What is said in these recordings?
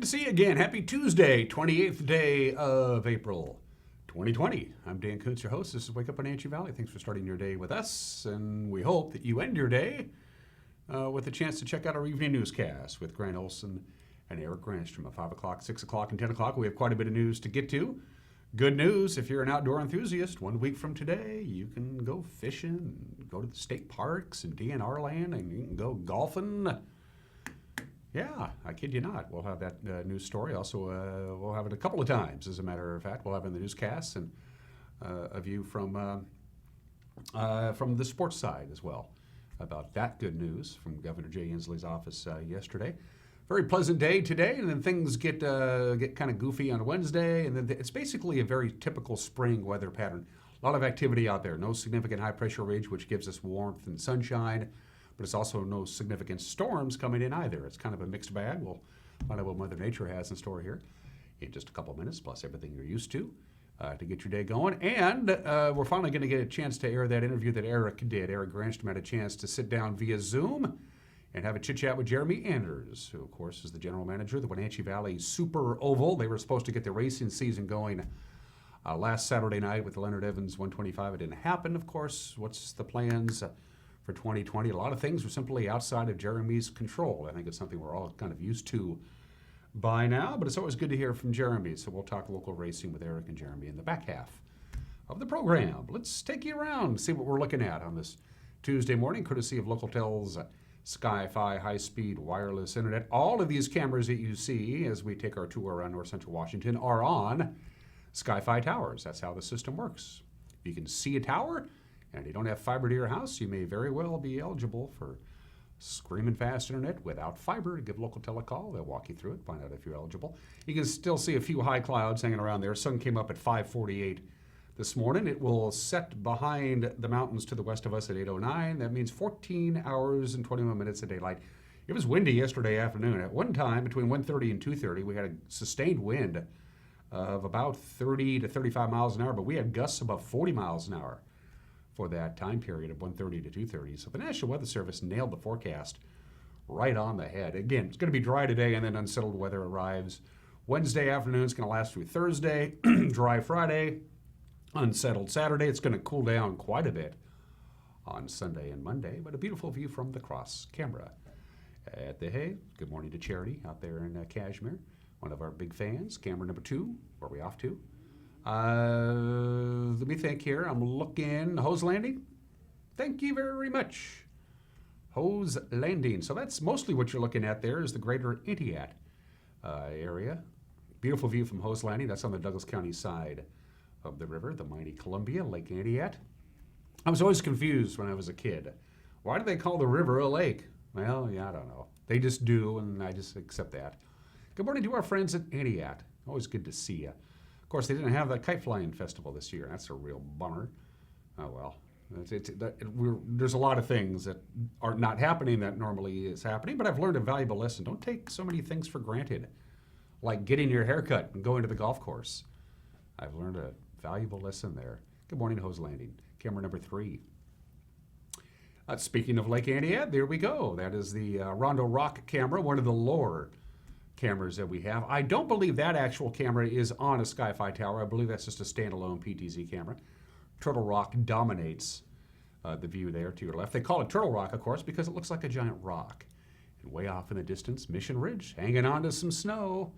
to see you again. Happy Tuesday, 28th day of April, 2020. I'm Dan Kuntz, your host. This is Wake Up Wenatchee Valley. Thanks for starting your day with us, and we hope that you end your day with a chance to check out our evening newscast with Grant Olson and Eric Granstrom at 5 o'clock, 6 o'clock, and 10 o'clock. We have quite a bit of news to get to. Good news, if you're an outdoor enthusiast, 1 week from today, you can go fishing, go to the state parks and DNR land, and you can go golfing. Yeah, I kid you not. We'll have that news story. Also, we'll have it a couple of times, as a matter of fact. We'll have it in the newscasts and a view from the sports side as well about that good news from Governor Jay Inslee's office yesterday. Very pleasant day today, and then things get kind of goofy on Wednesday, and then it's basically a very typical spring weather pattern. A lot of activity out there. No significant high-pressure ridge, which gives us warmth and sunshine, but it's also no significant storms coming in either. It's kind of a mixed bag. We'll find out what Mother Nature has in store here in just a couple of minutes, plus everything you're used to get your day going. And we're finally going to get a chance to air that interview that Eric did. Eric Granstrom had a chance to sit down via Zoom and have a chit-chat with Jeremy Anders, who, of course, is the general manager of the Wenatchee Valley Super Oval. They were supposed to get the racing season going last Saturday night with the Leonard Evans 125. It didn't happen, of course. What's the plans for 2020? A lot of things were simply outside of Jeremy's control. I think it's something we're all kind of used to by now, but it's always good to hear from Jeremy. So we'll talk local racing with Eric and Jeremy in the back half of the program. Let's take you around, see what we're looking at on this Tuesday morning, courtesy of Localtel's Sky-Fi high-speed wireless internet. All of these cameras that you see as we take our tour around north central Washington are on Sky-Fi towers. That's how the system works. If you can see a tower and you don't have fiber to your house, you may very well be eligible for screaming fast internet without fiber. Give Localtel a call. They'll walk you through it, find out if you're eligible. You can still see a few high clouds hanging around there. Sun came up at 5:48 this morning. It will set behind the mountains to the west of us at 8:09. That means 14 hours and 21 minutes of daylight. It was windy yesterday afternoon. At one time, between 1:30 and 2:30, we had a sustained wind of about 30 to 35 miles an hour, but we had gusts above 40 miles an hour for that time period of 1:30 to 2:30. So the National Weather Service nailed the forecast right on the head. Again, it's going to be dry today, and then unsettled weather arrives Wednesday afternoon. It's going to last through Thursday, dry Friday, unsettled Saturday. It's going to cool down quite a bit on Sunday and Monday, but a beautiful view from the cross camera at the hay. Good morning to Charity out there in Kashmir, one of our big fans. Camera number 2, where are we off to? Let me think here. I'm looking. Hose Landing. Thank you very much. Hose Landing. So that's mostly what you're looking at there is the greater Entiat area. Beautiful view from Hose Landing. That's on the Douglas County side of the river, the mighty Columbia, Lake Entiat. I was always confused when I was a kid. Why do they call the river a lake? Well, yeah, I don't know. They just do, and I just accept that. Good morning to our friends at Entiat. Always good to see you. Of course, they didn't have the kite flying festival this year. That's a real bummer. Oh, well. There's a lot of things that are not happening that normally is happening, but I've learned a valuable lesson. Don't take so many things for granted, like getting your hair cut and going to the golf course. I've learned a valuable lesson there. Good morning, Hose Landing. Camera number 3. Speaking of Lake Entiat, there we go. That is the Rondo Rock camera, one of the lower cameras that we have. I don't believe that actual camera is on a Sky-Fi tower. I believe that's just a standalone PTZ camera. Turtle Rock dominates the view there to your left. They call it Turtle Rock, of course, because it looks like a giant rock. And way off in the distance, Mission Ridge, hanging on to some snow.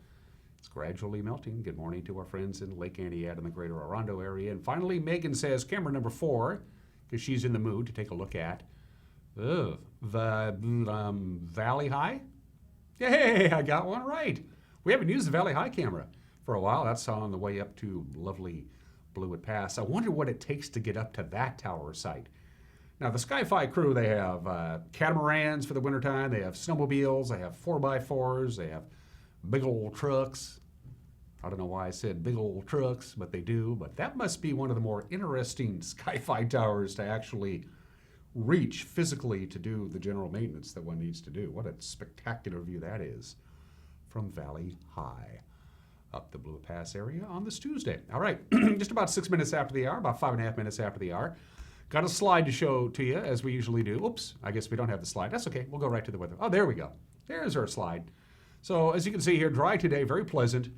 It's gradually melting. Good morning to our friends in Lake Entiat in the greater Orondo area. And finally, Megan says camera number 4, because she's in the mood to take a look at the Valley High. Yay, I got one right. We haven't used the Valley High camera for a while. That's on the way up to lovely Blewett Pass. I wonder what it takes to get up to that tower site. Now, the Sky-Fi crew, they have catamarans for the wintertime. They have snowmobiles. They have 4x4s. They have big old trucks. I don't know why I said big old trucks, but they do. But that must be one of the more interesting Sky-Fi towers to actually reach physically to do the general maintenance that one needs to do. What a spectacular view that is from Valley High up the Blewett Pass area on this Tuesday. All right, just about 6 minutes after the hour, about 5.5 minutes after the hour. Got a slide to show to you, as we usually do. Oops, I guess we don't have the slide. That's okay. We'll go right to the weather. Oh, there we go. There's our slide. So as you can see here, dry today, very pleasant.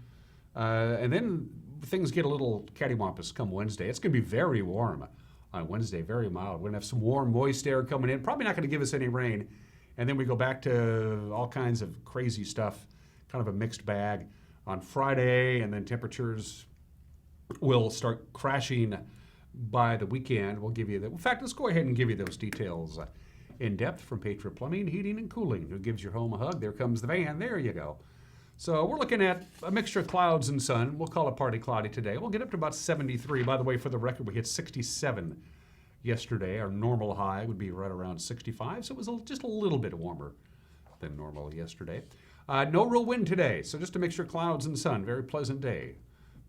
And then things get a little cattywampus come Wednesday. It's going to be very warm on Wednesday, very mild. We're going to have some warm, moist air coming in. Probably not going to give us any rain. And then we go back to all kinds of crazy stuff, kind of a mixed bag on Friday. And then temperatures will start crashing by the weekend. We'll give you in fact, let's go ahead and give you those details in depth from Patriot Plumbing, Heating, and Cooling, who gives your home a hug. There comes the van. There you go. So we're looking at a mixture of clouds and sun. We'll call it partly cloudy today. We'll get up to about 73. By the way, for the record, we hit 67 yesterday. Our normal high would be right around 65, so it was just a little bit warmer than normal yesterday. No real wind today, so just a mixture of clouds and sun. Very pleasant day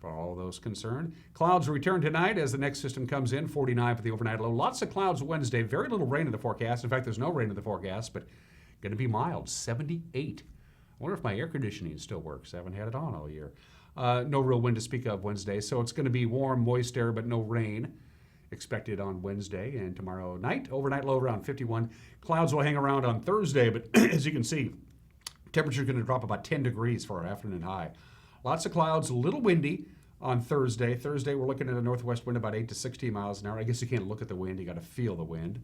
for all those concerned. Clouds return tonight as the next system comes in, 49 for the overnight low. Lots of clouds Wednesday, very little rain in the forecast. In fact, there's no rain in the forecast, but going to be mild, 78. I wonder if my air conditioning still works. I haven't had it on all year. No real wind to speak of Wednesday, so it's going to be warm, moist air, but no rain expected on Wednesday. And tomorrow night, overnight low around 51. Clouds will hang around on Thursday, but as you can see, temperature's going to drop about 10 degrees for our afternoon high. Lots of clouds, a little windy on Thursday. Thursday, we're looking at a northwest wind about 8 to 16 miles an hour. I guess you can't look at the wind. You got to feel the wind.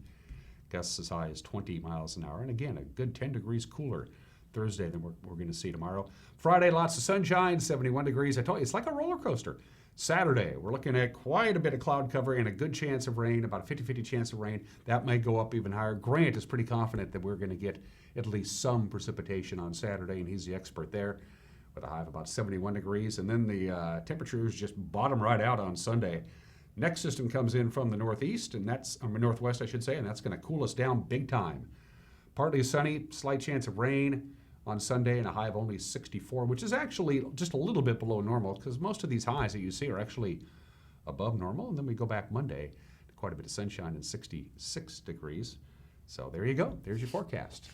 Gusts as high as 20 miles an hour. And again, a good 10 degrees cooler Thursday than we're going to see tomorrow. Friday, lots of sunshine, 71 degrees. I told you, it's like a roller coaster. Saturday, we're looking at quite a bit of cloud cover and a good chance of rain, about a 50-50 chance of rain. That might go up even higher. Grant is pretty confident that we're going to get at least some precipitation on Saturday, and he's the expert there, with a high of about 71 degrees. And then the temperatures just bottom right out on Sunday. Next system comes in from the northeast, and that's northwest, I should say, and that's going to cool us down big time. Partly sunny, slight chance of rain on Sunday, and a high of only 64, which is actually just a little bit below normal, because most of these highs that you see are actually above normal. And then we go back Monday to quite a bit of sunshine and 66 degrees. So there you go. There's your forecast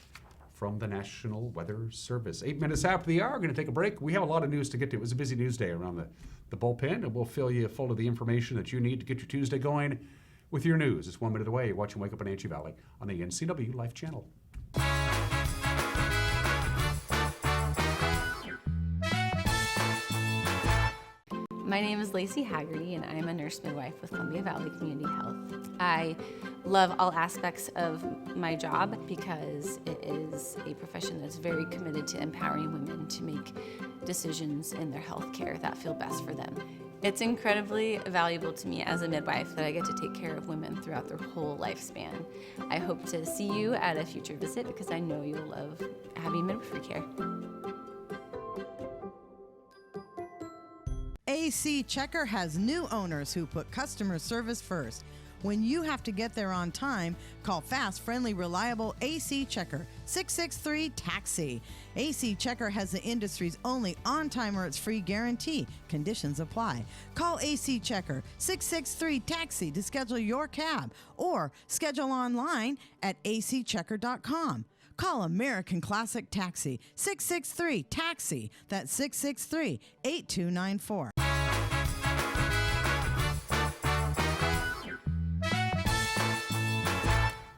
from the National Weather Service. 8 minutes after the hour, we're going to take a break. We have a lot of news to get to. It was a busy news day around the bullpen, and we'll fill you full of the information that you need to get your Tuesday going with your news. It's 1 minute away. You're watching Wake Up Wenatchee Valley on the NCW Life Channel. My name is Lacey Haggerty, and I am a nurse midwife with Columbia Valley Community Health. I love all aspects of my job because it is a profession that's very committed to empowering women to make decisions in their health care that feel best for them. It's incredibly valuable to me as a midwife that I get to take care of women throughout their whole lifespan. I hope to see you at a future visit because I know you'll love having midwifery care. AC Checker has new owners who put customer service first. When you have to get there on time, call fast, friendly, reliable AC Checker, 663-TAXI. AC Checker has the industry's only on-time or it's free guarantee. Conditions apply. Call AC Checker, 663-TAXI to schedule your cab or schedule online at acchecker.com. Call American Classic Taxi, 663-TAXI. That's 663-8294.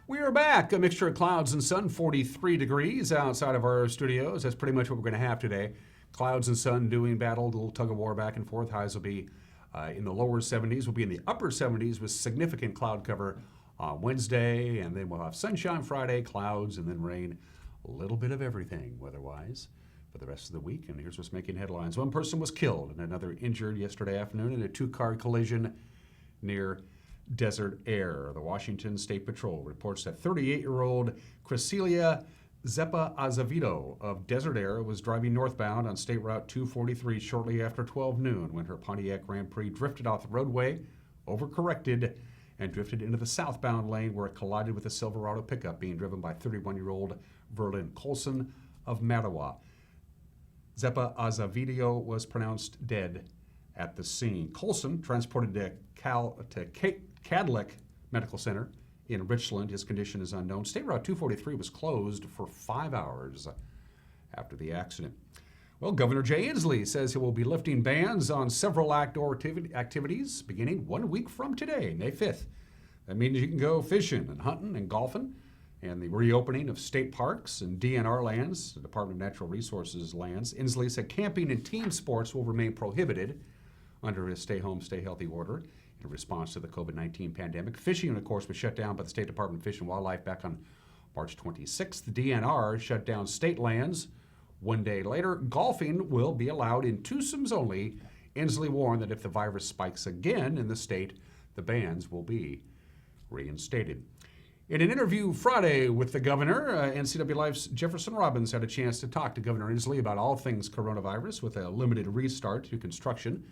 We are back. A mixture of clouds and sun, 43 degrees outside of our studios. That's pretty much what we're going to have today. Clouds and sun doing battle, a little tug of war back and forth. Highs will be in the lower 70s. We'll be in the upper 70s with significant cloud cover on Wednesday, and then we'll have sunshine Friday, clouds, and then rain. A little bit of everything weather-wise for the rest of the week. And here's what's making headlines. One person was killed and another injured yesterday afternoon in a two-car collision near Desert Air. The Washington State Patrol reports that 38-year-old Crescelia Zeppa Azevedo of Desert Air was driving northbound on State Route 243 shortly after 12 noon when her Pontiac Grand Prix drifted off the roadway, overcorrected, and drifted into the southbound lane where it collided with a Silverado pickup being driven by 31-year-old Verlin Colson of Mattawa. Zeppa Azevedo was pronounced dead at the scene. Colson transported to Cadillac Medical Center in Richland. His condition is unknown. State Route 243 was closed for 5 hours after the accident. Well, Governor Jay Inslee says he will be lifting bans on several outdoor activities beginning 1 week from today, May 5th. That means you can go fishing and hunting and golfing and the reopening of state parks and DNR lands, the Department of Natural Resources lands. Inslee said camping and team sports will remain prohibited under his stay home, stay healthy order in response to the COVID-19 pandemic. Fishing, of course, was shut down by the State Department of Fish and Wildlife back on March 26th. The DNR shut down state lands. One day later, golfing will be allowed in twosomes only. Inslee warned that if the virus spikes again in the state, the bans will be reinstated. In an interview Friday with the governor, NCW Life's Jefferson Robbins had a chance to talk to Governor Inslee about all things coronavirus with a limited restart to construction.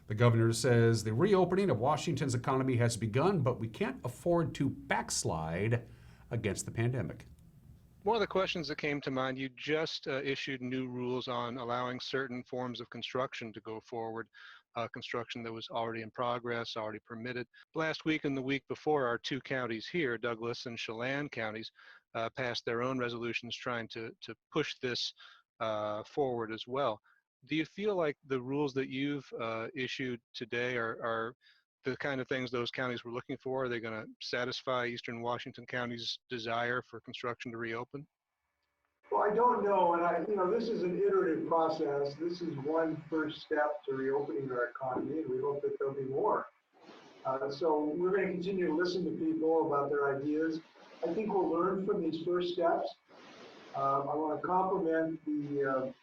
The governor says the reopening of Washington's economy has begun, but we can't afford to backslide against the pandemic. One of the questions that came to mind, you just issued new rules on allowing certain forms of construction to go forward, construction that was already in progress, already permitted. Last week and the week before, our two counties here, Douglas and Chelan counties, passed their own resolutions trying to push this forward as well. Do you feel like the rules that you've issued today are the kind of things those counties were looking for? Are they going to satisfy Eastern Washington County's desire for construction to reopen? Well, I don't know, and this is an iterative process. This is one first step to reopening our economy, and we hope that there'll be more. So we're going to continue to listen to people about their ideas. I think we'll learn from these first steps. I want to compliment the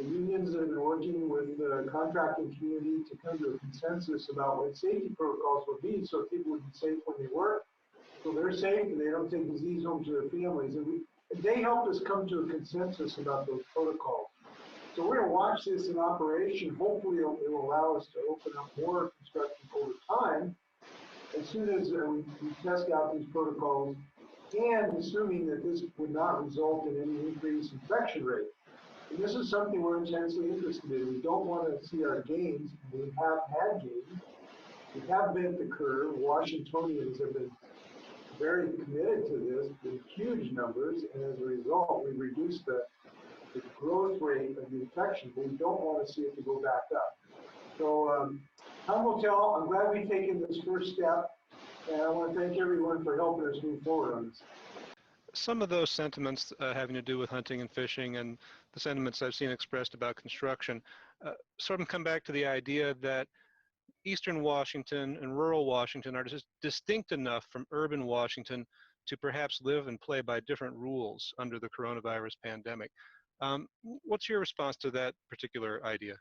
unions that have been working with the contracting community to come to a consensus about what safety protocols will be so people would be safe when they work, so they're safe and they don't take disease home to their families. And they helped us come to a consensus about those protocols. So we're going to watch this in operation. Hopefully it will allow us to open up more construction over time as soon as we test out these protocols, and assuming that this would not result in any increased infection rate. And this is something we're intensely interested in. We don't want to see our gains. We have had gains. We have bent the curve. Washingtonians have been very committed to this in huge numbers, and as a result, we reduced the growth rate of the infection, but we don't want to see it to go back up. So time will tell. I'm glad we've taken this first step, and I want to thank everyone for helping us move forward on this. Some of those sentiments having to do with hunting and fishing and the sentiments I've seen expressed about construction sort of come back to the idea that Eastern Washington and rural Washington are just distinct enough from urban Washington to perhaps live and play by different rules under the coronavirus pandemic. What's your response to that particular idea?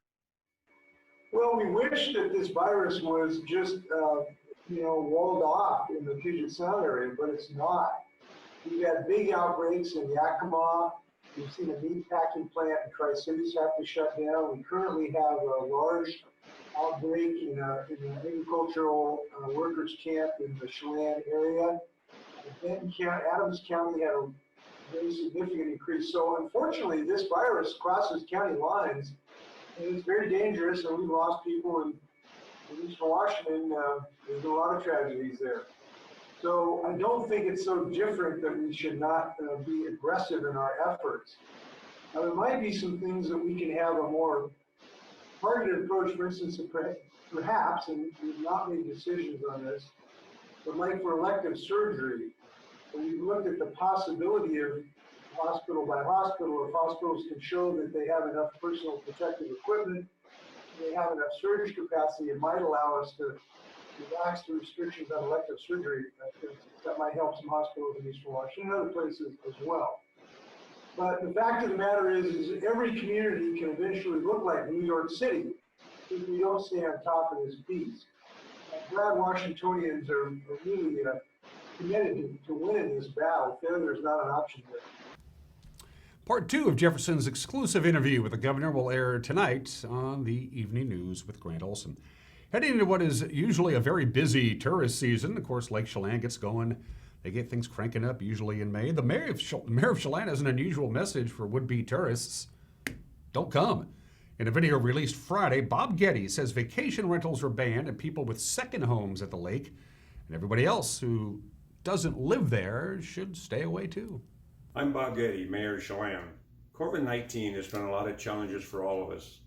Well, we wish that this virus was just, walled off in the Puget Sound area, but it's not. We've had big outbreaks in Yakima. We've seen a meat packing plant in Tri-Cities have to shut down. We currently have a large outbreak in an agricultural workers camp in the Chelan area. Adams County had a very significant increase. So unfortunately, this virus crosses county lines, and it's very dangerous, and we've lost people in Eastern Washington. There's a lot of tragedies there. So I don't think it's so different that we should not be aggressive in our efforts. Now, there might be some things that we can have a more targeted approach, for instance, perhaps, and we've not made decisions on this, but like for elective surgery, we've looked at the possibility of hospital by hospital, if hospitals can show that they have enough personal protective equipment, they have enough surgery capacity, it might allow us to relax the restrictions on elective surgery. That might help some hospitals in Eastern Washington and other places as well. But the fact of the matter is every community can eventually look like New York City if we don't stay on top of this beast. I'm glad Washingtonians are really committed to winning this battle. Failure is not an option here. Part 2 of Jefferson's exclusive interview with the governor will air tonight on the Evening News with Grant Olson. Heading into what is usually a very busy tourist season, of course, Lake Chelan gets going. They get things cranking up usually in May. The mayor of Chelan has an unusual message for would-be tourists. Don't come. In a video released Friday, Bob Getty says vacation rentals are banned and people with second homes at the lake and everybody else who doesn't live there should stay away too. I'm Bob Getty, Mayor of Chelan. COVID-19 has been a lot of challenges for all of us.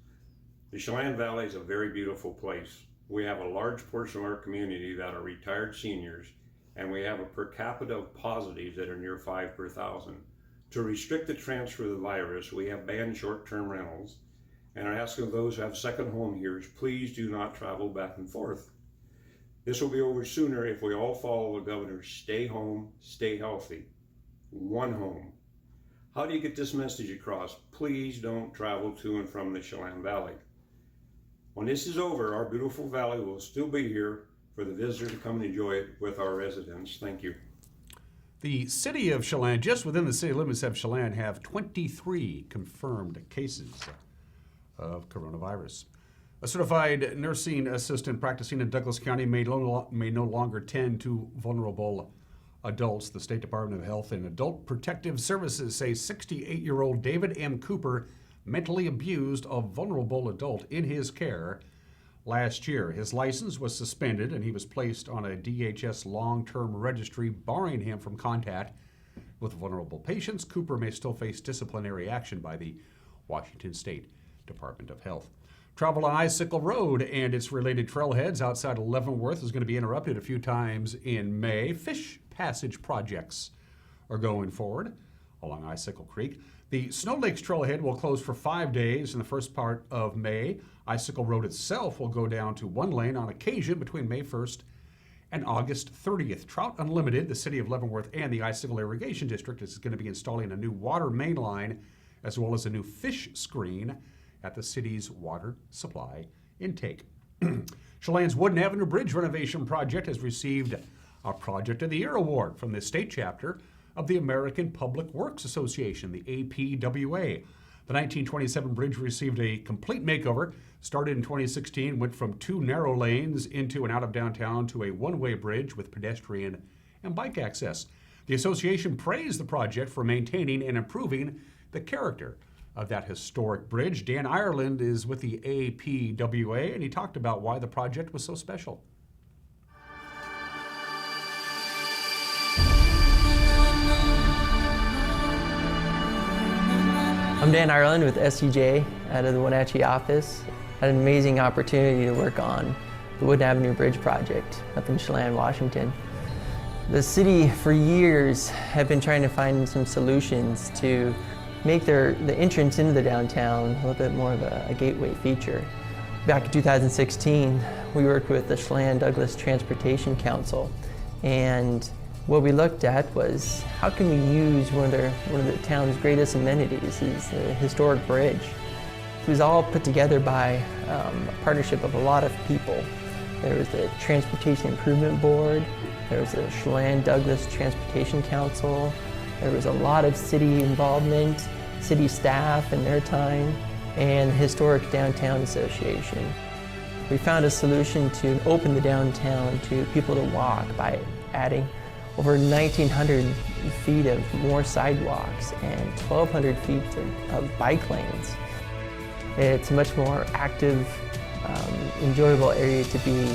The Chelan Valley is a very beautiful place. We have a large portion of our community that are retired seniors, and we have a per capita of positives that are near 5 per thousand. To restrict the transfer of the virus, we have banned short-term rentals and are asking those who have second home here, please do not travel back and forth. This will be over sooner if we all follow the governor's stay home, stay healthy. One home. How do you get this message across? Please don't travel to and from the Chelan Valley. When this is over, our beautiful valley will still be here for the visitor to come and enjoy it with our residents. Thank you. The city of Chelan, just within the city limits of Chelan, have 23 confirmed cases of coronavirus. A certified nursing assistant practicing in Douglas County may no longer tend to vulnerable adults. The State Department of Health and Adult Protective Services say 68-year-old David M. Cooper mentally abused a vulnerable adult in his care last year. His license was suspended and he was placed on a DHS long-term registry, barring him from contact with vulnerable patients. Cooper may still face disciplinary action by the Washington State Department of Health. Travel on Icicle Road and its related trailheads outside of Leavenworth is going to be interrupted a few times in May. Fish passage projects are going forward along Icicle Creek. The Snow Lakes trailhead will close for 5 days in the first part of May. Icicle Road itself will go down to one lane on occasion between May 1st and August 30th. Trout Unlimited, the city of Leavenworth, and the Icicle Irrigation District is going to be installing a new water main line as well as a new fish screen at the city's water supply intake. Chelan's Wooden Avenue Bridge renovation project has received a Project of the Year award from the state chapter of the American Public Works Association, the APWA. The 1927 bridge received a complete makeover. Started in 2016, went from 2 narrow lanes into and out of downtown to a one-way bridge with pedestrian and bike access. The association praised the project for maintaining and improving the character of that historic bridge. Dan Ireland is with the APWA, and he talked about why the project was so special. I'm Dan Ireland with SCJ out of the Wenatchee office. I had an amazing opportunity to work on the Wooden Avenue Bridge project up in Chelan, Washington. The city for years have been trying to find some solutions to make the entrance into the downtown a little bit more of a gateway feature. Back in 2016, we worked with the Chelan Douglas Transportation Council, and what we looked at was how can we use one of the town's greatest amenities is the historic bridge. It was all put together by a partnership of a lot of people. There was the Transportation Improvement Board, there was the Chelan Douglas Transportation Council, there was a lot of city involvement, city staff and their time, and the Historic Downtown Association. We found a solution to open the downtown to people to walk by adding over 1,900 feet of more sidewalks and 1,200 feet of bike lanes. It's a much more active, enjoyable area to be,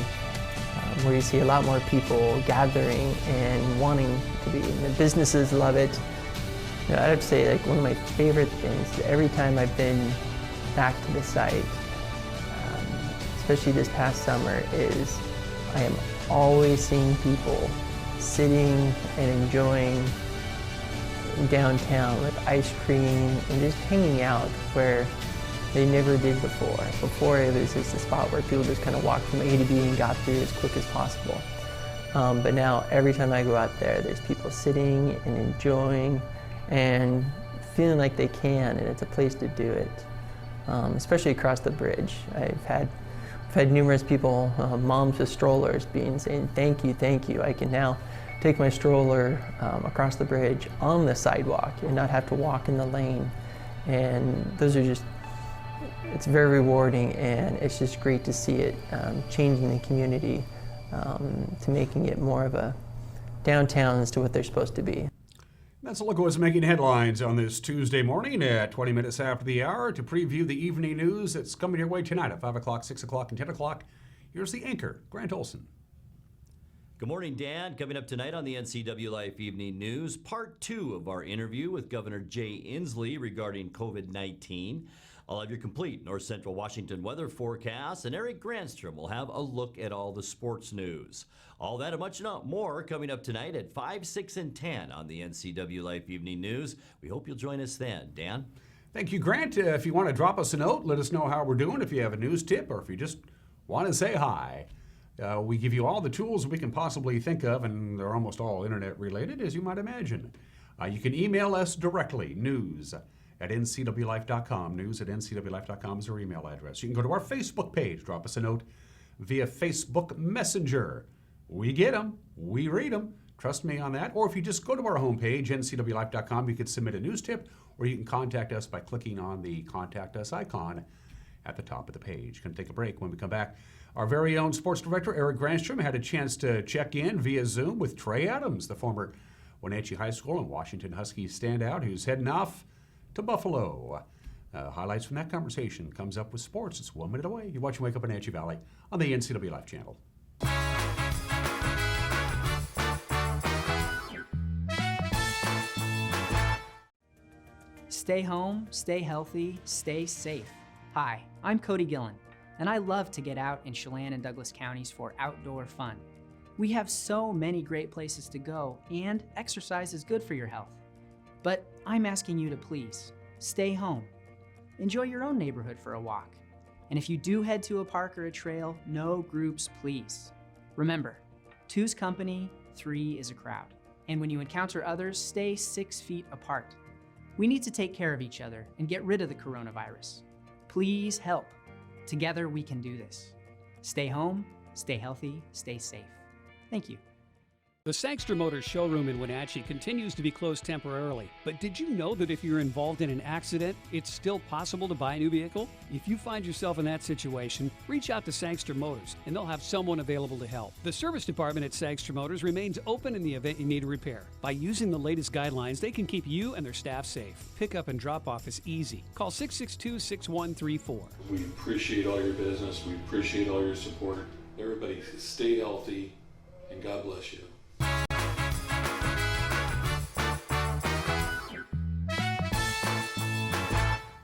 where you see a lot more people gathering and wanting to be. And the businesses love it. You know, I'd have to say, like, one of my favorite things every time I've been back to the site, especially this past summer, is I am always seeing people sitting and enjoying downtown with ice cream and just hanging out where they never did before. Before it was just a spot where people just kind of walked from A to B and got through as quick as possible. But now every time I go out there, there's people sitting and enjoying and feeling like they can, and it's a place to do it. Especially across the bridge. I've had numerous people, moms with strollers, saying, thank you, I can now take my stroller across the bridge on the sidewalk and not have to walk in the lane. And those are just, it's very rewarding, and it's just great to see it changing the community to making it more of a downtown as to what they're supposed to be. That's a look at what's making headlines on this Tuesday morning at 20 minutes after the hour. To preview the evening news that's coming your way tonight at 5 o'clock, 6 o'clock, and 10 o'clock, here's the anchor, Grant Olson. Good morning, Dan. Coming up tonight on the NCW Life Evening News, part 2 of our interview with Governor Jay Inslee regarding COVID-19. I'll have your complete North Central Washington weather forecast, and Eric Granstrom will have a look at all the sports news. All that and much more coming up tonight at 5, 6, and 10 on the NCW Life Evening News. We hope you'll join us then. Dan? Thank you, Grant. If you want to drop us a note, let us know how we're doing. If you have a news tip or if you just want to say hi. We give you all the tools we can possibly think of, and they're almost all internet related, as you might imagine. You can email us directly, news@ncwlife.com. News@ncwlife.com is our email address. You can go to our Facebook page, drop us a note via Facebook Messenger. We get them, we read them. Trust me on that. Or if you just go to our homepage, ncwlife.com, you can submit a news tip, or you can contact us by clicking on the Contact Us icon at the top of the page. Going to take a break. When we come back, our very own sports director, Eric Granstrom, had a chance to check in via Zoom with Tre Adams, the former Wenatchee High School and Washington Huskies standout, who's heading off to Buffalo. Highlights from that conversation comes up with sports. It's 1 minute away. You're watching Wake Up Wenatchee Valley on the NCW Life channel. Stay home, stay healthy, stay safe. Hi, I'm Cody Gillen, and I love to get out in Chelan and Douglas counties for outdoor fun. We have so many great places to go, and exercise is good for your health. But I'm asking you to please, stay home. Enjoy your own neighborhood for a walk. And if you do head to a park or a trail, no groups, please. Remember, 2's company, 3 is a crowd. And when you encounter others, stay 6 feet apart. We need to take care of each other and get rid of the coronavirus. Please help. Together we can do this. Stay home, stay healthy, stay safe. Thank you. The Sangster Motors showroom in Wenatchee continues to be closed temporarily, but did you know that if you're involved in an accident, it's still possible to buy a new vehicle? If you find yourself in that situation, reach out to Sangster Motors and they'll have someone available to help. The service department at Sangster Motors remains open in the event you need a repair. By using the latest guidelines, they can keep you and their staff safe. Pickup and drop off is easy. Call 662-6134. We appreciate all your business. We appreciate all your support. Everybody stay healthy and God bless you.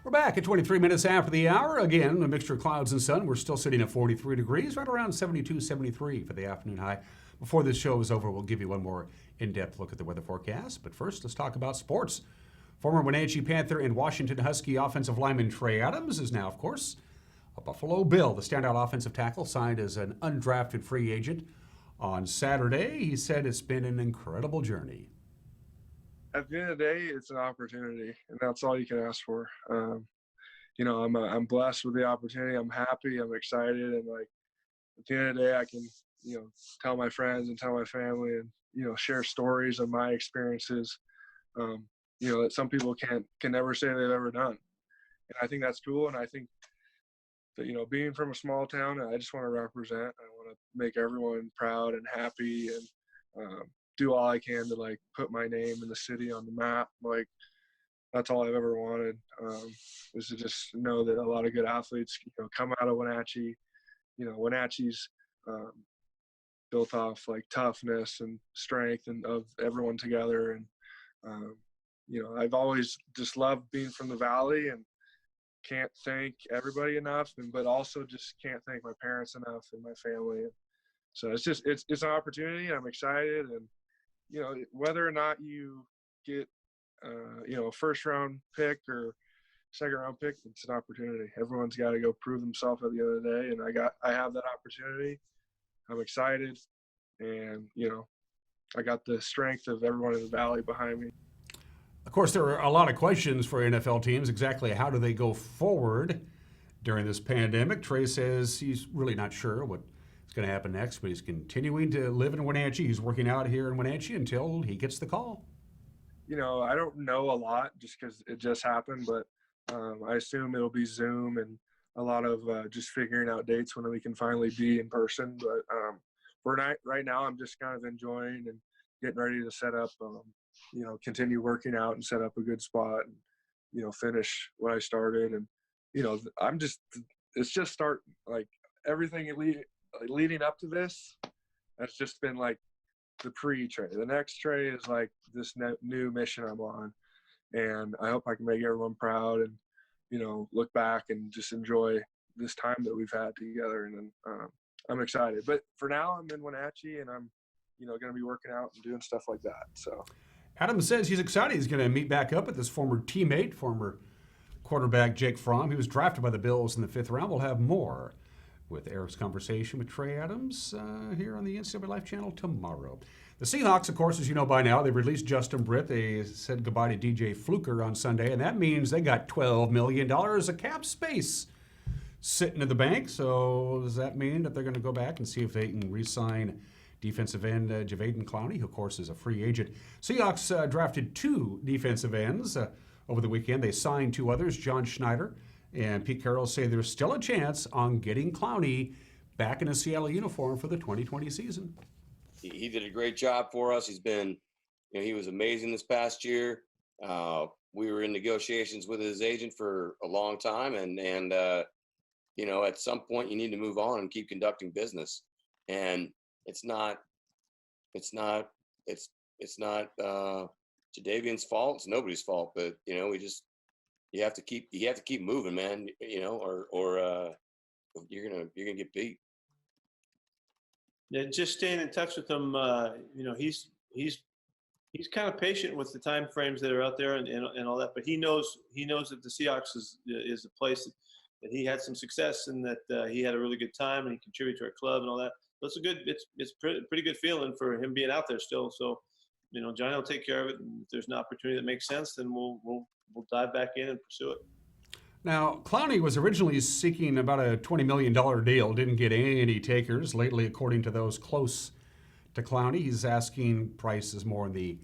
We're back at 23 minutes after the hour. Again, a mixture of clouds and sun. We're still sitting at 43 degrees, right around 72, 73 for the afternoon high. Before this show is over, we'll give you one more in-depth look at the weather forecast. But first, let's talk about sports. Former Wenatchee Panther and Washington Husky offensive lineman Tre Adams is now, of course, a Buffalo Bill. The standout offensive tackle signed as an undrafted free agent on Saturday. He said it's been an incredible journey. At the end of the day, it's an opportunity, and that's all you can ask for. I'm blessed with the opportunity. I'm happy. I'm excited, and at the end of the day, I can tell my friends and tell my family, and share stories of my experiences. That some people can never say they've ever done, and I think that's cool. And I think that being from a small town, I just want to represent. I want to make everyone proud and happy, and do all I can to put my name in the city on the map. That's all I've ever wanted, is to just know that a lot of good athletes come out of Wenatchee. Wenatchee's built off toughness and strength and of everyone together. And I've always just loved being from the Valley, and can't thank everybody enough, but also just can't thank my parents enough and my family. So it's an opportunity. I'm excited, and whether or not you get a first round pick or second round pick, it's an opportunity. Everyone's got to go prove themselves at the end of the day, and I have that opportunity. I'm excited, and I got the strength of everyone in the Valley behind me. Of course, there are a lot of questions for NFL teams. Exactly how do they go forward during this pandemic? Tre says he's really not sure what's going to happen next, but he's continuing to live in Wenatchee. He's working out here in Wenatchee until he gets the call. I don't know a lot just because it just happened, but I assume it'll be Zoom and a lot of just figuring out dates when we can finally be in person. But right now, I'm just kind of enjoying and getting ready to set up, continue working out and set up a good spot and, finish what I started. And, it's just everything leading up to this. That's just been the pre-Tre. The next Tre is this new mission I'm on, and I hope I can make everyone proud. And look back and just enjoy this time that we've had together. And I'm excited. But for now, I'm in Wenatchee, and I'm, going to be working out and doing stuff like that. So Adams says he's excited. He's going to meet back up with his former teammate, former quarterback Jake Fromm. He was drafted by the Bills in the 5th round. We'll have more with Eric's conversation with Tre Adams here on the NCW Life channel tomorrow. The Seahawks, of course, as you know by now, they released Justin Britt. They said goodbye to DJ Fluker on Sunday, and that means they got $12 million of cap space sitting in the bank. So does that mean that they're going to go back and see if they can re-sign defensive end Jadeveon Clowney, who, of course, is a free agent? Seahawks drafted 2 defensive ends over the weekend. They signed 2 others, John Schneider and Pete Carroll. Say there's still a chance on getting Clowney back in a Seattle uniform for the 2020 season. He did a great job for us. He's been, he was amazing this past year. We were in negotiations with his agent for a long time, and at some point you need to move on and keep conducting business. And it's not Jadeveon's fault. It's nobody's fault, but you have to keep moving, man. Or you're gonna get beat. Yeah, just staying in touch with him. He's kind of patient with the time frames that are out there and all that. But he knows that the Seahawks is a place that he had some success and that he had a really good time and he contributed to our club and all that. So it's pretty good feeling for him being out there still. So, Johnny will take care of it. And if there's an opportunity that makes sense, then we'll dive back in and pursue it. Now, Clowney was originally seeking about a $20 million deal, didn't get any takers. Lately, according to those close to Clowney, he's asking prices more in the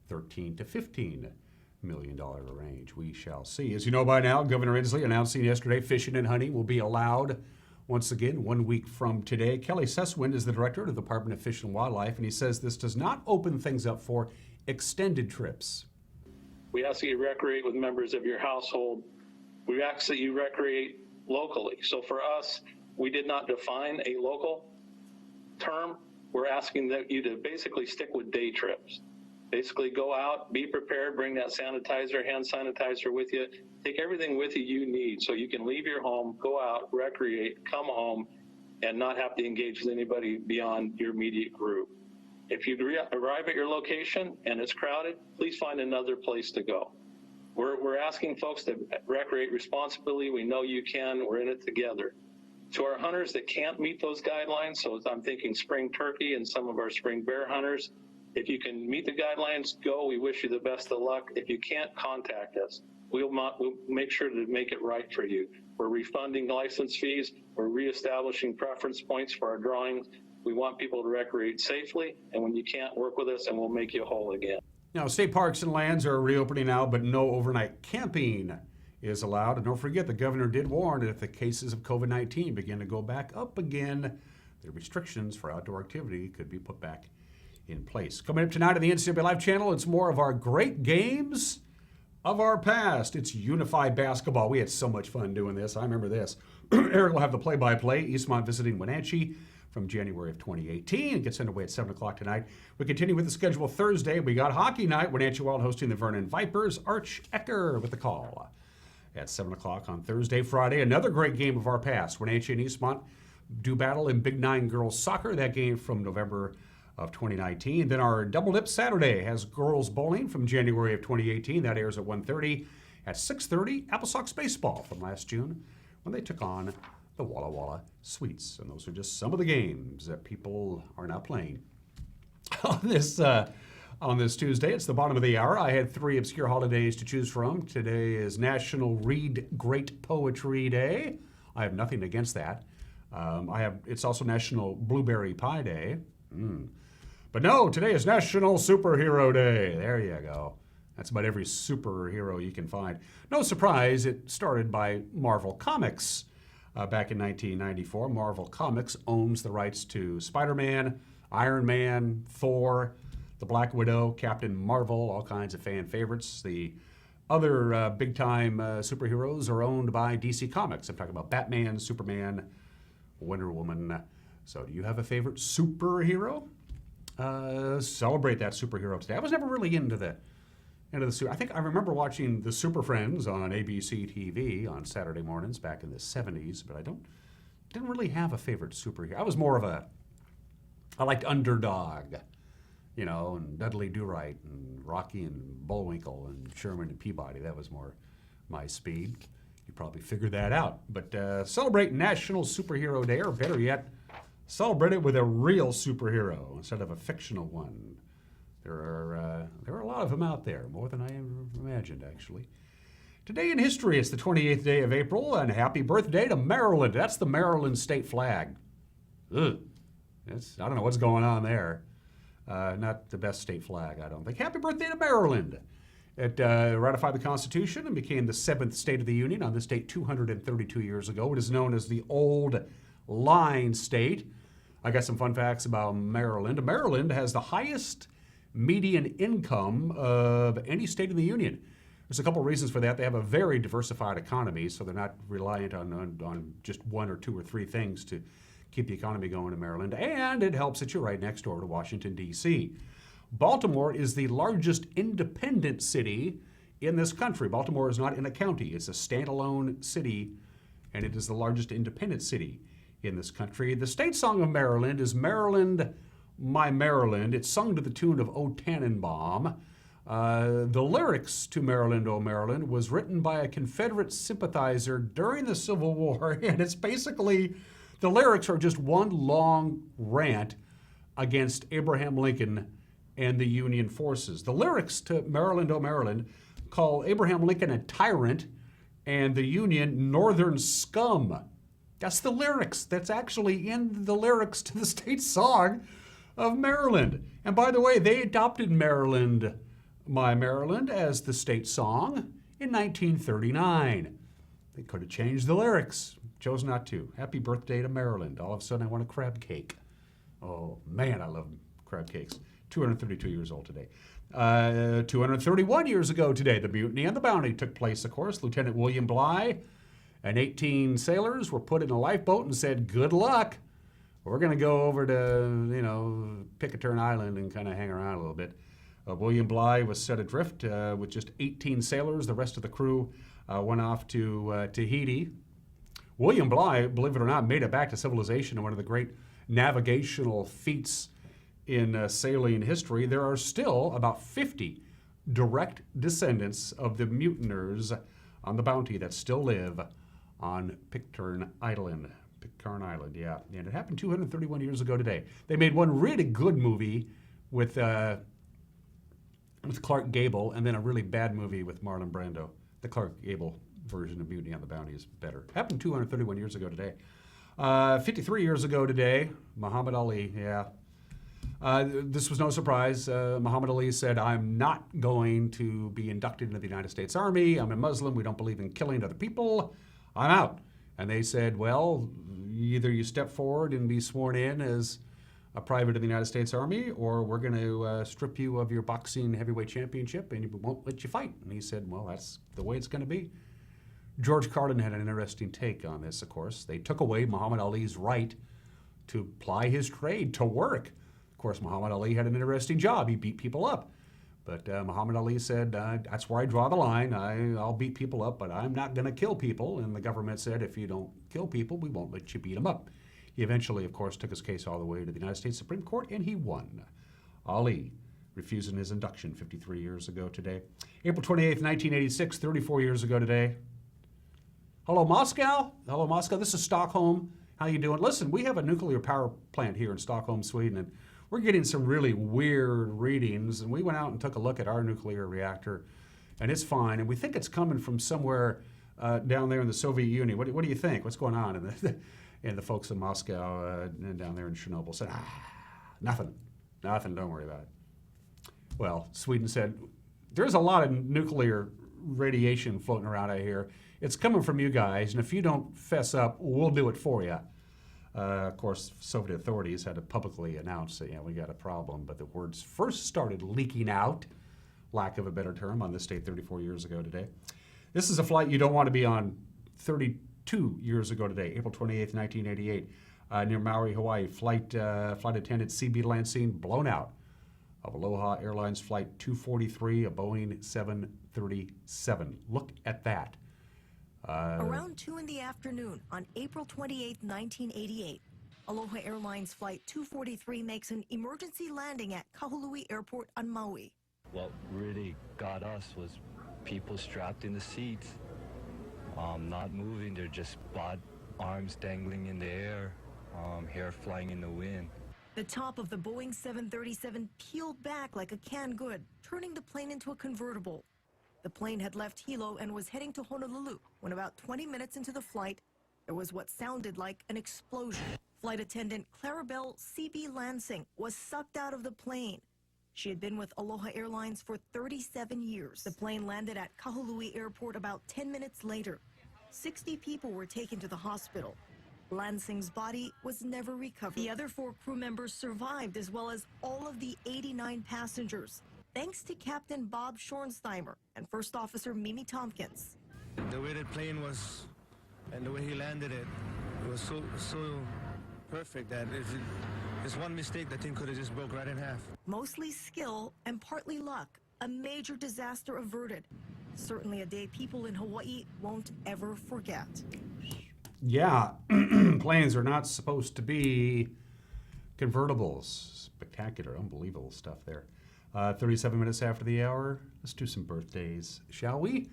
$13 to $15 million range. We shall see. As you know by now, Governor Inslee announcing yesterday fishing and hunting will be allowed once again 1 week from today. Kelly Sesswind is the director of the Department of Fish and Wildlife, and he says this does not open things up for extended trips. We ask that you recreate with members of your household. We ask that you recreate locally. So for us, we did not define a local term. We're asking that you to basically stick with day trips. Basically go out, be prepared, bring that sanitizer, hand sanitizer with you. Take everything with you need so you can leave your home, go out, recreate, come home, and not have to engage with anybody beyond your immediate group. If you arrive at your location and it's crowded, please find another place to go. We're asking folks to recreate responsibly. We know you can. We're in it together. To our hunters that can't meet those guidelines, so I'm thinking spring turkey and some of our spring bear hunters, if you can meet the guidelines, go. We wish you the best of luck. If you can't, contact us. We'll make sure to make it right for you. We're refunding license fees. We're reestablishing preference points for our drawings. We want people to recreate safely, and when you can't, work with us, and we'll make you whole again. Now, state parks and lands are reopening now, but no overnight camping is allowed. And don't forget, the governor did warn that if the cases of COVID-19 begin to go back up again, the restrictions for outdoor activity could be put back in place. Coming up tonight on the NCW Life channel, it's more of our great games of our past. It's unified basketball. We had so much fun doing this. I remember this. Eric will have the play-by-play. Eastmont visiting Wenatchee from January of 2018. It gets underway at 7 o'clock tonight. We continue with the schedule Thursday. We got hockey night. Wenatchee Wild hosting the Vernon Vipers. Arch Ecker with the call at 7 o'clock on Thursday. Friday, another great game of our past. Wenatchee and Eastmont do battle in Big Nine girls soccer. That game from November of 2019. Then our Double Dip Saturday has girls bowling from January of 2018. That airs at 1:30. At 6:30, Apple Sox baseball from last June when they took on the Walla Walla Sweets. And those are just some of the games that people are now playing. On this Tuesday, it's the bottom of the hour. I had 3 obscure holidays to choose from. Today is National Read Great Poetry Day. I have nothing against that. It's also National Blueberry Pie Day. But no, today is National Superhero Day. There you go. That's about every superhero you can find. No surprise, it started by Marvel Comics back in 1994. Marvel Comics owns the rights to Spider-Man, Iron Man, Thor, the Black Widow, Captain Marvel, all kinds of fan favorites. The other big-time superheroes are owned by DC Comics. I'm talking about Batman, Superman, Wonder Woman. So do you have a favorite superhero? Celebrate that superhero today. I was never really into the into the super. I think I remember watching the Super Friends on ABC TV on Saturday mornings back in the 70s, but I didn't really have a favorite superhero. I was more of I liked Underdog, you know, and Dudley Do-Right and Rocky and Bullwinkle and Sherman and Peabody. That was more my speed. You probably figured that out. But celebrate National Superhero Day, or better yet, celebrate it with a real superhero instead of a fictional one. There are a lot of them out there, more than I imagined, actually. Today in history, it's the 28th day of April, and happy birthday to Maryland. That's the Maryland state flag. Ugh. I don't know what's going on there. Not the best state flag, I don't think. Happy birthday to Maryland. It ratified the Constitution and became the 7th state of the Union on this date 232 years ago. It is known as the Old Line State. I got some fun facts about Maryland. Maryland has the highest median income of any state in the Union. There's a couple reasons for that. They have a very diversified economy, so they're not reliant on just one or two or three things to keep the economy going in Maryland. And it helps that you're right next door to Washington, D.C. Baltimore is the largest independent city in this country. Baltimore is not in a county. It's a standalone city, and it is the largest independent city in this country. The state song of Maryland is Maryland, My Maryland. It's sung to the tune of O Tannenbaum. The lyrics to Maryland, O Maryland was written by a Confederate sympathizer during the Civil War, and it's basically, the lyrics are just one long rant against Abraham Lincoln and the Union forces. The lyrics to Maryland, O Maryland call Abraham Lincoln a tyrant and the Union northern scum. That's the lyrics. That's actually in the lyrics to the state song of Maryland. And by the way, they adopted Maryland, My Maryland, as the state song in 1939. They could have changed the lyrics, chose not to. Happy birthday to Maryland. All of a sudden I want a crab cake. Oh man, I love crab cakes. 232 years old today. 231 years ago today, the Mutiny on the Bounty took place, of course. Lieutenant William Bligh and 18 sailors were put in a lifeboat and said, good luck. We're going to go over to, Pitcairn Island and kind of hang around a little bit. William Bligh was set adrift with just 18 sailors. The rest of the crew went off to Tahiti. William Bligh, believe it or not, made it back to civilization in one of the great navigational feats in sailing history. There are still about 50 direct descendants of the mutineers on the Bounty that still live on Pitcairn Island. Pitcairn Island, yeah. And it happened 231 years ago today. They made one really good movie with Clark Gable, and then a really bad movie with Marlon Brando. The Clark Gable version of Mutiny on the Bounty is better. Happened 231 years ago today. 53 years ago today, Muhammad Ali, yeah. This was no surprise. Muhammad Ali said, I'm not going to be inducted into the United States Army. I'm a Muslim. We don't believe in killing other people. I'm out. And they said, well, either you step forward and be sworn in as a private of the United States Army, or we're going to strip you of your boxing heavyweight championship and we won't let you fight. And he said, well, that's the way it's going to be. George Carlin had an interesting take on this, of course. They took away Muhammad Ali's right to ply his trade, to work. Of course, Muhammad Ali had an interesting job. He beat people up. But Muhammad Ali said, that's where I draw the line. I'll beat people up, but I'm not going to kill people. And the government said, if you don't kill people, we won't let you beat them up. He eventually, of course, took his case all the way to the United States Supreme Court, and he won. Ali refusing his induction 53 years ago today. April 28th, 1986, 34 years ago today. Hello, Moscow. Hello, Moscow. This is Stockholm. How you doing? Listen, we have a nuclear power plant here in Stockholm, Sweden, and we're getting some really weird readings. And we went out and took a look at our nuclear reactor, and it's fine. And we think it's coming from somewhere down there in the Soviet Union. What do you think? What's going on? And the folks in Moscow and down there in Chernobyl said, nothing. Don't worry about it. Well, Sweden said, there's a lot of nuclear radiation floating around out here. It's coming from you guys, and if you don't fess up, we'll do it for you. Of course, Soviet authorities had to publicly announce that, we got a problem, but the words first started leaking out, lack of a better term, on this date 34 years ago today. This is a flight you don't want to be on 32 years ago today, April 28th, 1988, near Maui, Hawaii. Flight attendant C.B. Lansing blown out of Aloha Airlines Flight 243, a Boeing 737. Look at that. Around 2 in the afternoon on April 28, 1988, Aloha Airlines Flight 243 makes an emergency landing at Kahului Airport on Maui. What really got us was people strapped in the seats, not moving. They're just arms dangling in the air, hair flying in the wind. The top of the Boeing 737 peeled back like a canned good, turning the plane into a convertible. The plane had left Hilo and was heading to Honolulu when about 20 minutes into the flight, there was what sounded like an explosion. Flight attendant Clarabelle C.B. Lansing was sucked out of the plane. She had been with Aloha Airlines for 37 years. The plane landed at Kahului Airport about 10 minutes later. 60 people were taken to the hospital. Lansing's body was never recovered. The other 4 crew members survived, as well as all of the 89 passengers, thanks to Captain Bob Schornsteimer and First Officer Mimi Tompkins. The way the plane was and the way he landed it, it was so perfect that if there's one mistake, the thing could have just broke right in half. Mostly skill and partly luck, a major disaster averted. Certainly a day people in Hawaii won't ever forget. Yeah, planes are not supposed to be convertibles. Spectacular, unbelievable stuff there. 37 minutes after the hour, let's do some birthdays, shall we?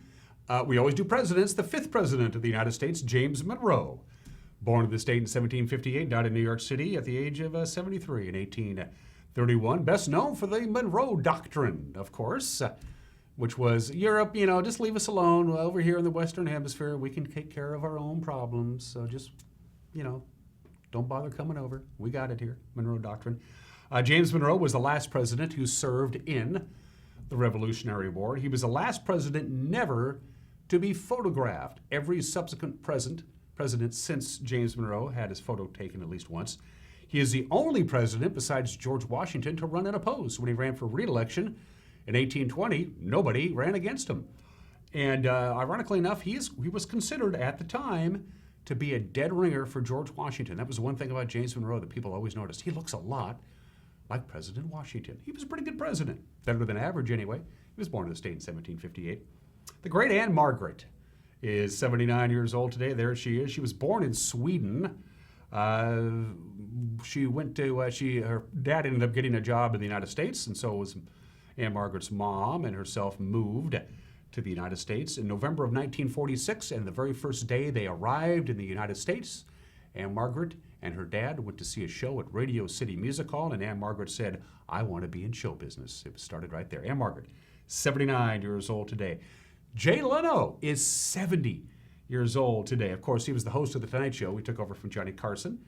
We always do presidents. The 5th president of the United States, James Monroe. Born in the state in 1758, died in New York City at the age of 73 in 1831. Best known for the Monroe Doctrine, of course, which was Europe, just leave us alone. Over here in the Western Hemisphere, we can take care of our own problems. So just, don't bother coming over. We got it here, Monroe Doctrine. James Monroe was the last president who served in the Revolutionary War. He was the last president never to be photographed. Every subsequent president since James Monroe had his photo taken at least once. He is the only president besides George Washington to run unopposed. When he ran for re-election in 1820, nobody ran against him. And ironically enough, he was considered at the time to be a dead ringer for George Washington. That was one thing about James Monroe that people always noticed. He looks a lot like President Washington. He was a pretty good president, better than average anyway. He was born in the state in 1758. The great Anne Margaret is 79 years old today. There she is. She was born in Sweden. She went to, her dad ended up getting a job in the United States, and so was Anne Margaret's mom, and herself moved to the United States in November of 1946, and the very first day they arrived in the United States, Anne Margaret and her dad went to see a show at Radio City Music Hall, and Anne Margaret said, I want to be in show business. It was started right there. Anne Margaret, 79 years old today. Jay Leno is 70 years old today. Of course, he was the host of The Tonight Show. He took over from Johnny Carson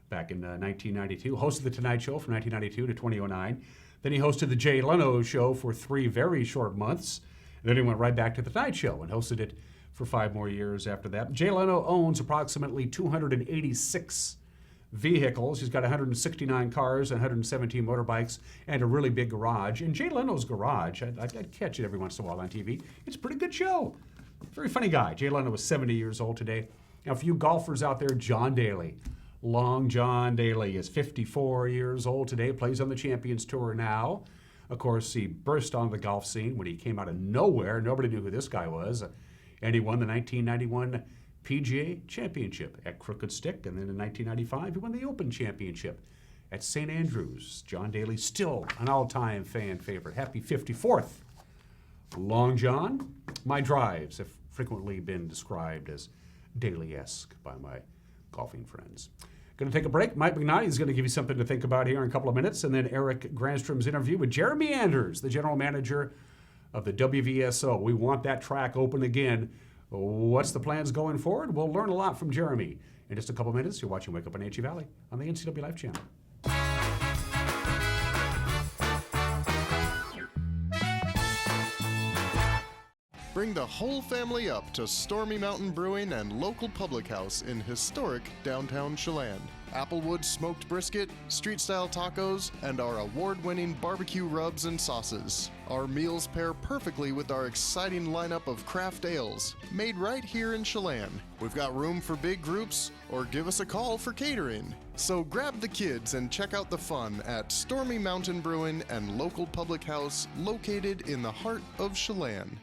back in 1992. Hosted The Tonight Show from 1992 to 2009. Then he hosted The Jay Leno Show for 3 very short months. And then he went right back to The Tonight Show and hosted it for 5 more years after that. Jay Leno owns approximately 286 vehicles. He's got 169 cars and 117 motorbikes and a really big garage. And Jay Leno's garage, I'd catch it every once in a while on TV. It's a pretty good show. Very funny guy. Jay Leno was 70 years old today. Now, for you golfers out there, John Daly. Long John Daly is 54 years old today, plays on the Champions Tour now. Of course, he burst onto the golf scene when he came out of nowhere. Nobody knew who this guy was. And he won the 1991 PGA Championship at Crooked Stick. And then in 1995, he won the Open Championship at St. Andrews. John Daly, still an all-time fan favorite. Happy 54th. Long John. My drives have frequently been described as Daly-esque by my golfing friends. Going to take a break. Mike McNaughty is going to give you something to think about here in a couple of minutes, and then Eric Granstrom's interview with Jeremy Anders, the general manager of the WVSO. We want that track open again. What's the plans going forward? We'll learn a lot from Jeremy in just a couple of minutes. You're watching Wake Up Wenatchee Valley on the NCW Life channel. Bring the whole family up to Stormy Mountain Brewing and local public house in historic downtown Chelan. Applewood smoked brisket, street-style tacos, and our award-winning barbecue rubs and sauces. Our meals pair perfectly with our exciting lineup of craft ales, made right here in Chelan. We've got room for big groups, or give us a call for catering. So grab the kids and check out the fun at Stormy Mountain Brewing and local public house located in the heart of Chelan.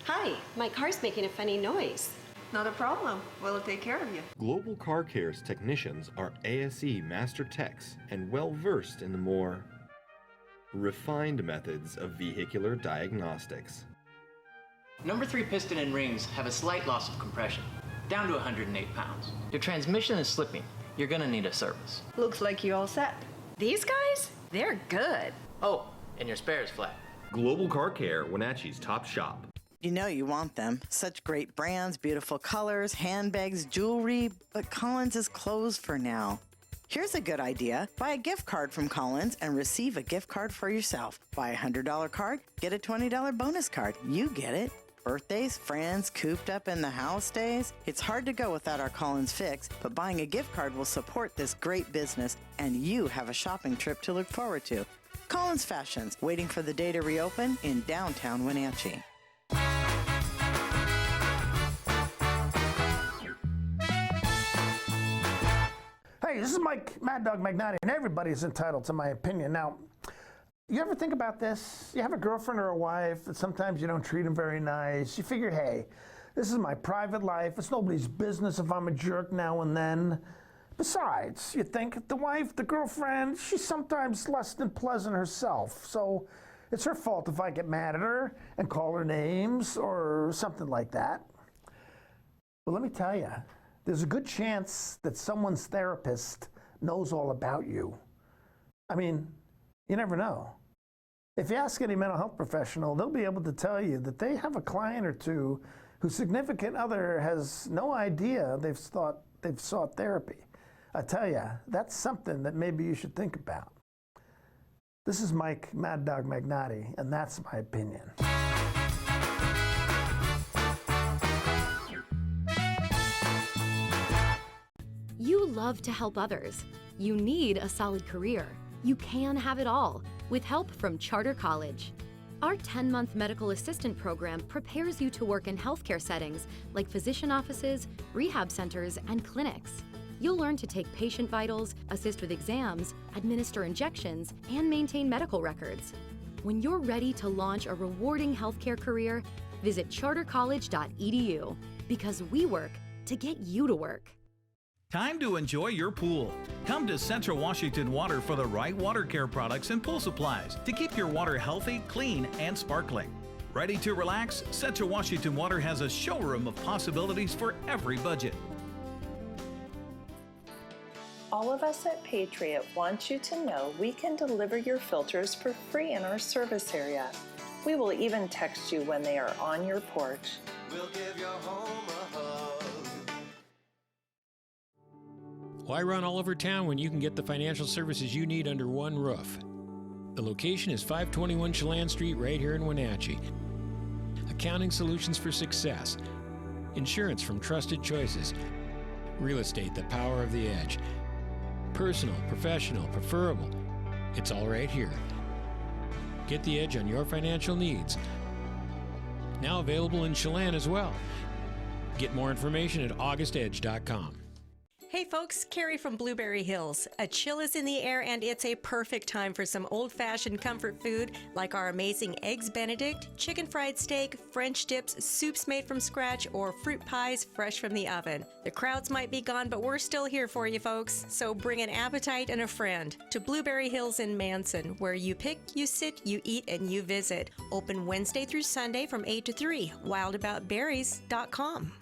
Hi, my car's making a funny noise. Not a problem. We'll take care of you. Global Car Care's technicians are ASE Master Techs and well-versed in the more refined methods of vehicular diagnostics. Number 3 piston and rings have a slight loss of compression, down to 108 pounds. Your transmission is slipping. You're gonna need a service. Looks like you all set. These guys? They're good. Oh, and your spare is flat. Global Car Care, Wenatchee's top shop. You know you want them. Such great brands, beautiful colors, handbags, jewelry, but Collins is closed for now. Here's a good idea. Buy a gift card from Collins and receive a gift card for yourself. Buy a $100 card, get a $20 bonus card. You get it. Birthdays, friends, cooped up in the house days. It's hard to go without our Collins Fix, but buying a gift card will support this great business, and you have a shopping trip to look forward to. Collins Fashions, waiting for the day to reopen in downtown Wenatchee. Hey, this is Mike Mad Dog Magnotti, and everybody's entitled to my opinion. Now, you ever think about this? You have a girlfriend or a wife, and sometimes you don't treat them very nice. You figure, hey, this is my private life. It's nobody's business if I'm a jerk now and then. Besides, you think the wife, the girlfriend, she's sometimes less than pleasant herself. So it's her fault if I get mad at her and call her names or something like that. Well, let me tell you, there's a good chance that someone's therapist knows all about you. I mean, you never know. If you ask any mental health professional, they'll be able to tell you that they have a client or two whose significant other has no idea they've sought therapy. I tell you, that's something that maybe you should think about. This is Mike Mad Dog Magnotti, and that's my opinion. You love to help others. You need a solid career. You can have it all with help from Charter College. Our 10-month medical assistant program prepares you to work in healthcare settings like physician offices, rehab centers, and clinics. You'll learn to take patient vitals, assist with exams, administer injections, and maintain medical records. When you're ready to launch a rewarding healthcare career, visit chartercollege.edu because we work to get you to work. Time to enjoy your pool. Come to Central Washington Water for the right water care products and pool supplies to keep your water healthy, clean, and sparkling. Ready to relax? Central Washington Water has a showroom of possibilities for every budget. All of us at Patriot want you to know we can deliver your filters for free in our service area. We will even text you when they are on your porch. We'll give your home a hug. Why run all over town when you can get the financial services you need under one roof? The location is 521 Chelan Street right here in Wenatchee. Accounting solutions for success. Insurance from trusted choices. Real estate, the power of the edge. Personal, professional, preferable. It's all right here. Get the edge on your financial needs. Now available in Chelan as well. Get more information at augustedge.com. Hey folks, Carrie from Blueberry Hills. A chill is in the air and it's a perfect time for some old-fashioned comfort food like our amazing Eggs Benedict, chicken fried steak, French dips, soups made from scratch, or fruit pies fresh from the oven. The crowds might be gone, but we're still here for you folks. So bring an appetite and a friend to Blueberry Hills in Manson, where you pick, you sit, you eat, and you visit. Open Wednesday through Sunday from 8 to 3. wildaboutberries.com.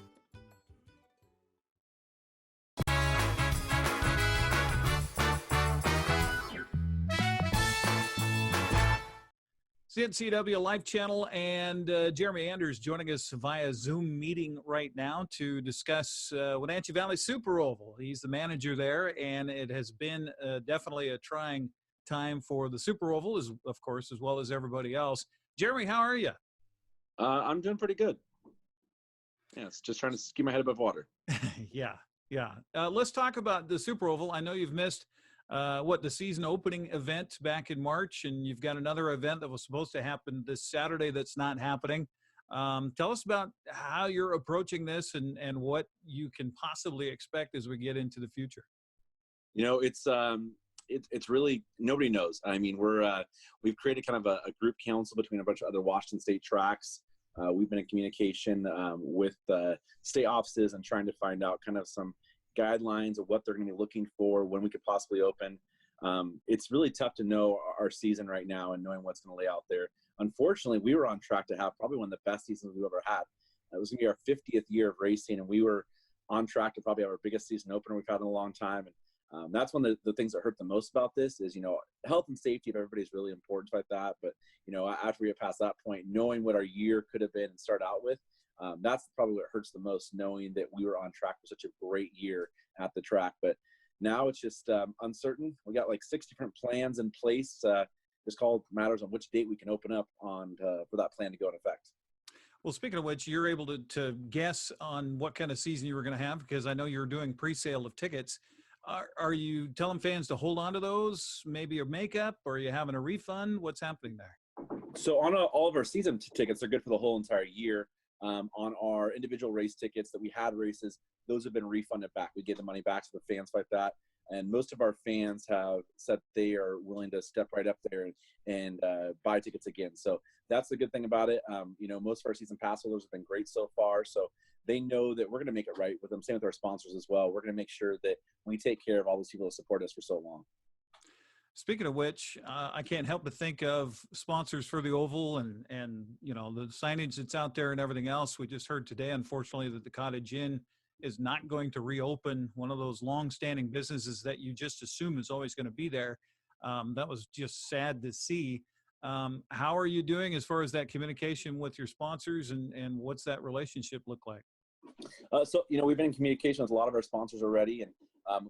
CNCW Life Channel and Jeremy Anders joining us via Zoom meeting right now to discuss Wenatchee Valley Super Oval. He's the manager there, and it has been definitely a trying time for the Super Oval, of course, as well as everybody else. Jeremy, how are you? I'm doing pretty good. Yeah, it's just trying to keep my head above water. Yeah. Yeah. Let's talk about the Super Oval. I know you've missed the season opening event back in March, and you've got another event that was supposed to happen this Saturday that's not happening. Tell us about how you're approaching this and what you can possibly expect as we get into the future. You know, it's really, nobody knows. I mean, we've created kind of a group council between a bunch of other Washington State tracks. We've been in communication with state offices and trying to find out kind of some guidelines of what they're going to be looking for when we could possibly open. It's really tough to know our season right now and knowing what's going to lay out there. Unfortunately, we were on track to have probably one of the best seasons we've ever had. It was going to be our 50th year of racing, and we were on track to probably have our biggest season opener we've had in a long time. And that's one of the things that hurt the most about this is, health and safety of everybody is really important like that. But, after we get past that point, knowing what our year could have been and start out with, that's probably what hurts the most, knowing that we were on track for such a great year at the track. But now it's just uncertain. We got like 6 different plans in place. Just called matters on which date we can open up on for that plan to go in effect. Well, speaking of which, you're able to guess on what kind of season you were going to have, because I know you're doing pre-sale of tickets. Are you telling fans to hold on to those, maybe a makeup, or are you having a refund? What's happening there? So on all of our season tickets are good for the whole entire year. On our individual race tickets that we had races, those have been refunded back. We get the money back to the fans like that. And most of our fans have said they are willing to step right up there and buy tickets again. So that's the good thing about it. Most of our season pass holders have been great so far. So they know that we're going to make it right with them. Same with our sponsors as well. We're going to make sure that we take care of all those people that support us for so long. Speaking of which, I can't help but think of sponsors for the Oval and the signage that's out there and everything else. We just heard today, unfortunately, that the Cottage Inn is not going to reopen, one of those long-standing businesses that you just assume is always going to be there. That was just sad to see. How are you doing as far as that communication with your sponsors, and what's that relationship look like? We've been in communication with a lot of our sponsors already, and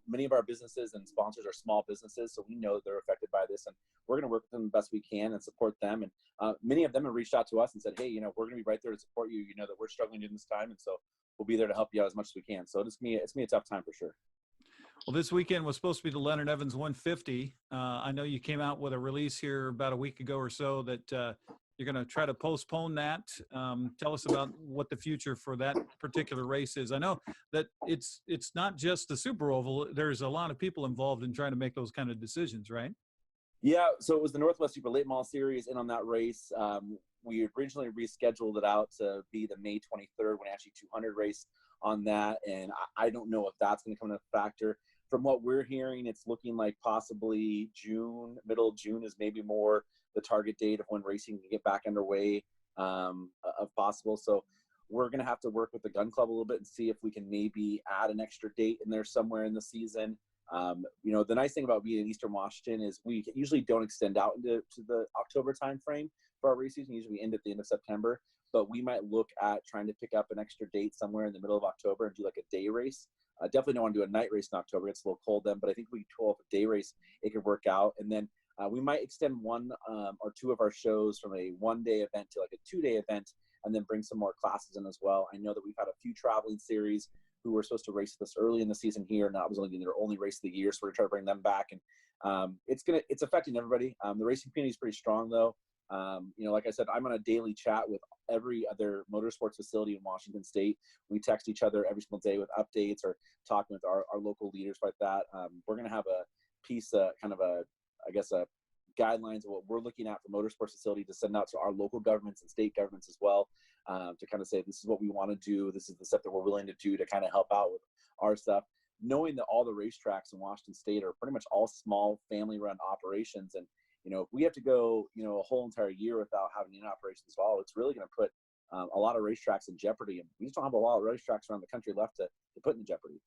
many of our businesses and sponsors are small businesses, so we know they're affected by this, and we're going to work with them the best we can and support them. And many of them have reached out to us and said, hey, we're going to be right there to support you. You know that we're struggling during this time, and so we'll be there to help you out as much as we can. So it's going to be a tough time for sure. Well, this weekend was supposed to be the Leonard Evans 150. I know you came out with a release here about a week ago or so that you're going to try to postpone that. Tell us about what the future for that particular race is. I know that it's not just the Super Oval. There's a lot of people involved in trying to make those kind of decisions, right? Yeah, so it was the Northwest Super Late Model Series, and on that race, we originally rescheduled it out to be the May 23rd Wenatchee 200 race on that, and I don't know if that's going to come into factor. From what we're hearing, it's looking like possibly June, middle of June is maybe more the target date of when racing can get back underway of possible. So we're going to have to work with the gun club a little bit and see if we can maybe add an extra date in there somewhere in the season. The nice thing about being in Eastern Washington is we usually don't extend out into the October timeframe for our race season. Usually we end at the end of September, but we might look at trying to pick up an extra date somewhere in the middle of October and do like a day race. Definitely don't want to do a night race in October. It's a little cold then, but I think we can pull up a day race. It could work out. And then we might extend one or two of our shows from a one-day event to like a 2-day event, and then bring some more classes in as well. I know that we've had a few traveling series who were supposed to race with us early in the season here, and that was only their only race of the year. So we're gonna try to bring them back, and it's affecting everybody. The racing community is pretty strong though. Like I said, I'm on a daily chat with every other motorsports facility in Washington State. We text each other every single day with updates or talking with our local leaders like that. We're going to have a piece, guidelines of what we're looking at for motorsports facility to send out to our local governments and state governments as well, to kind of say, this is what we want to do. This is the stuff that we're willing to do to kind of help out with our stuff. Knowing that all the racetracks in Washington State are pretty much all small family-run operations, and if we have to go, a whole entire year without having any operations at all, it's really going to put a lot of racetracks in jeopardy. And we just don't have a lot of racetracks around the country left to put in jeopardy.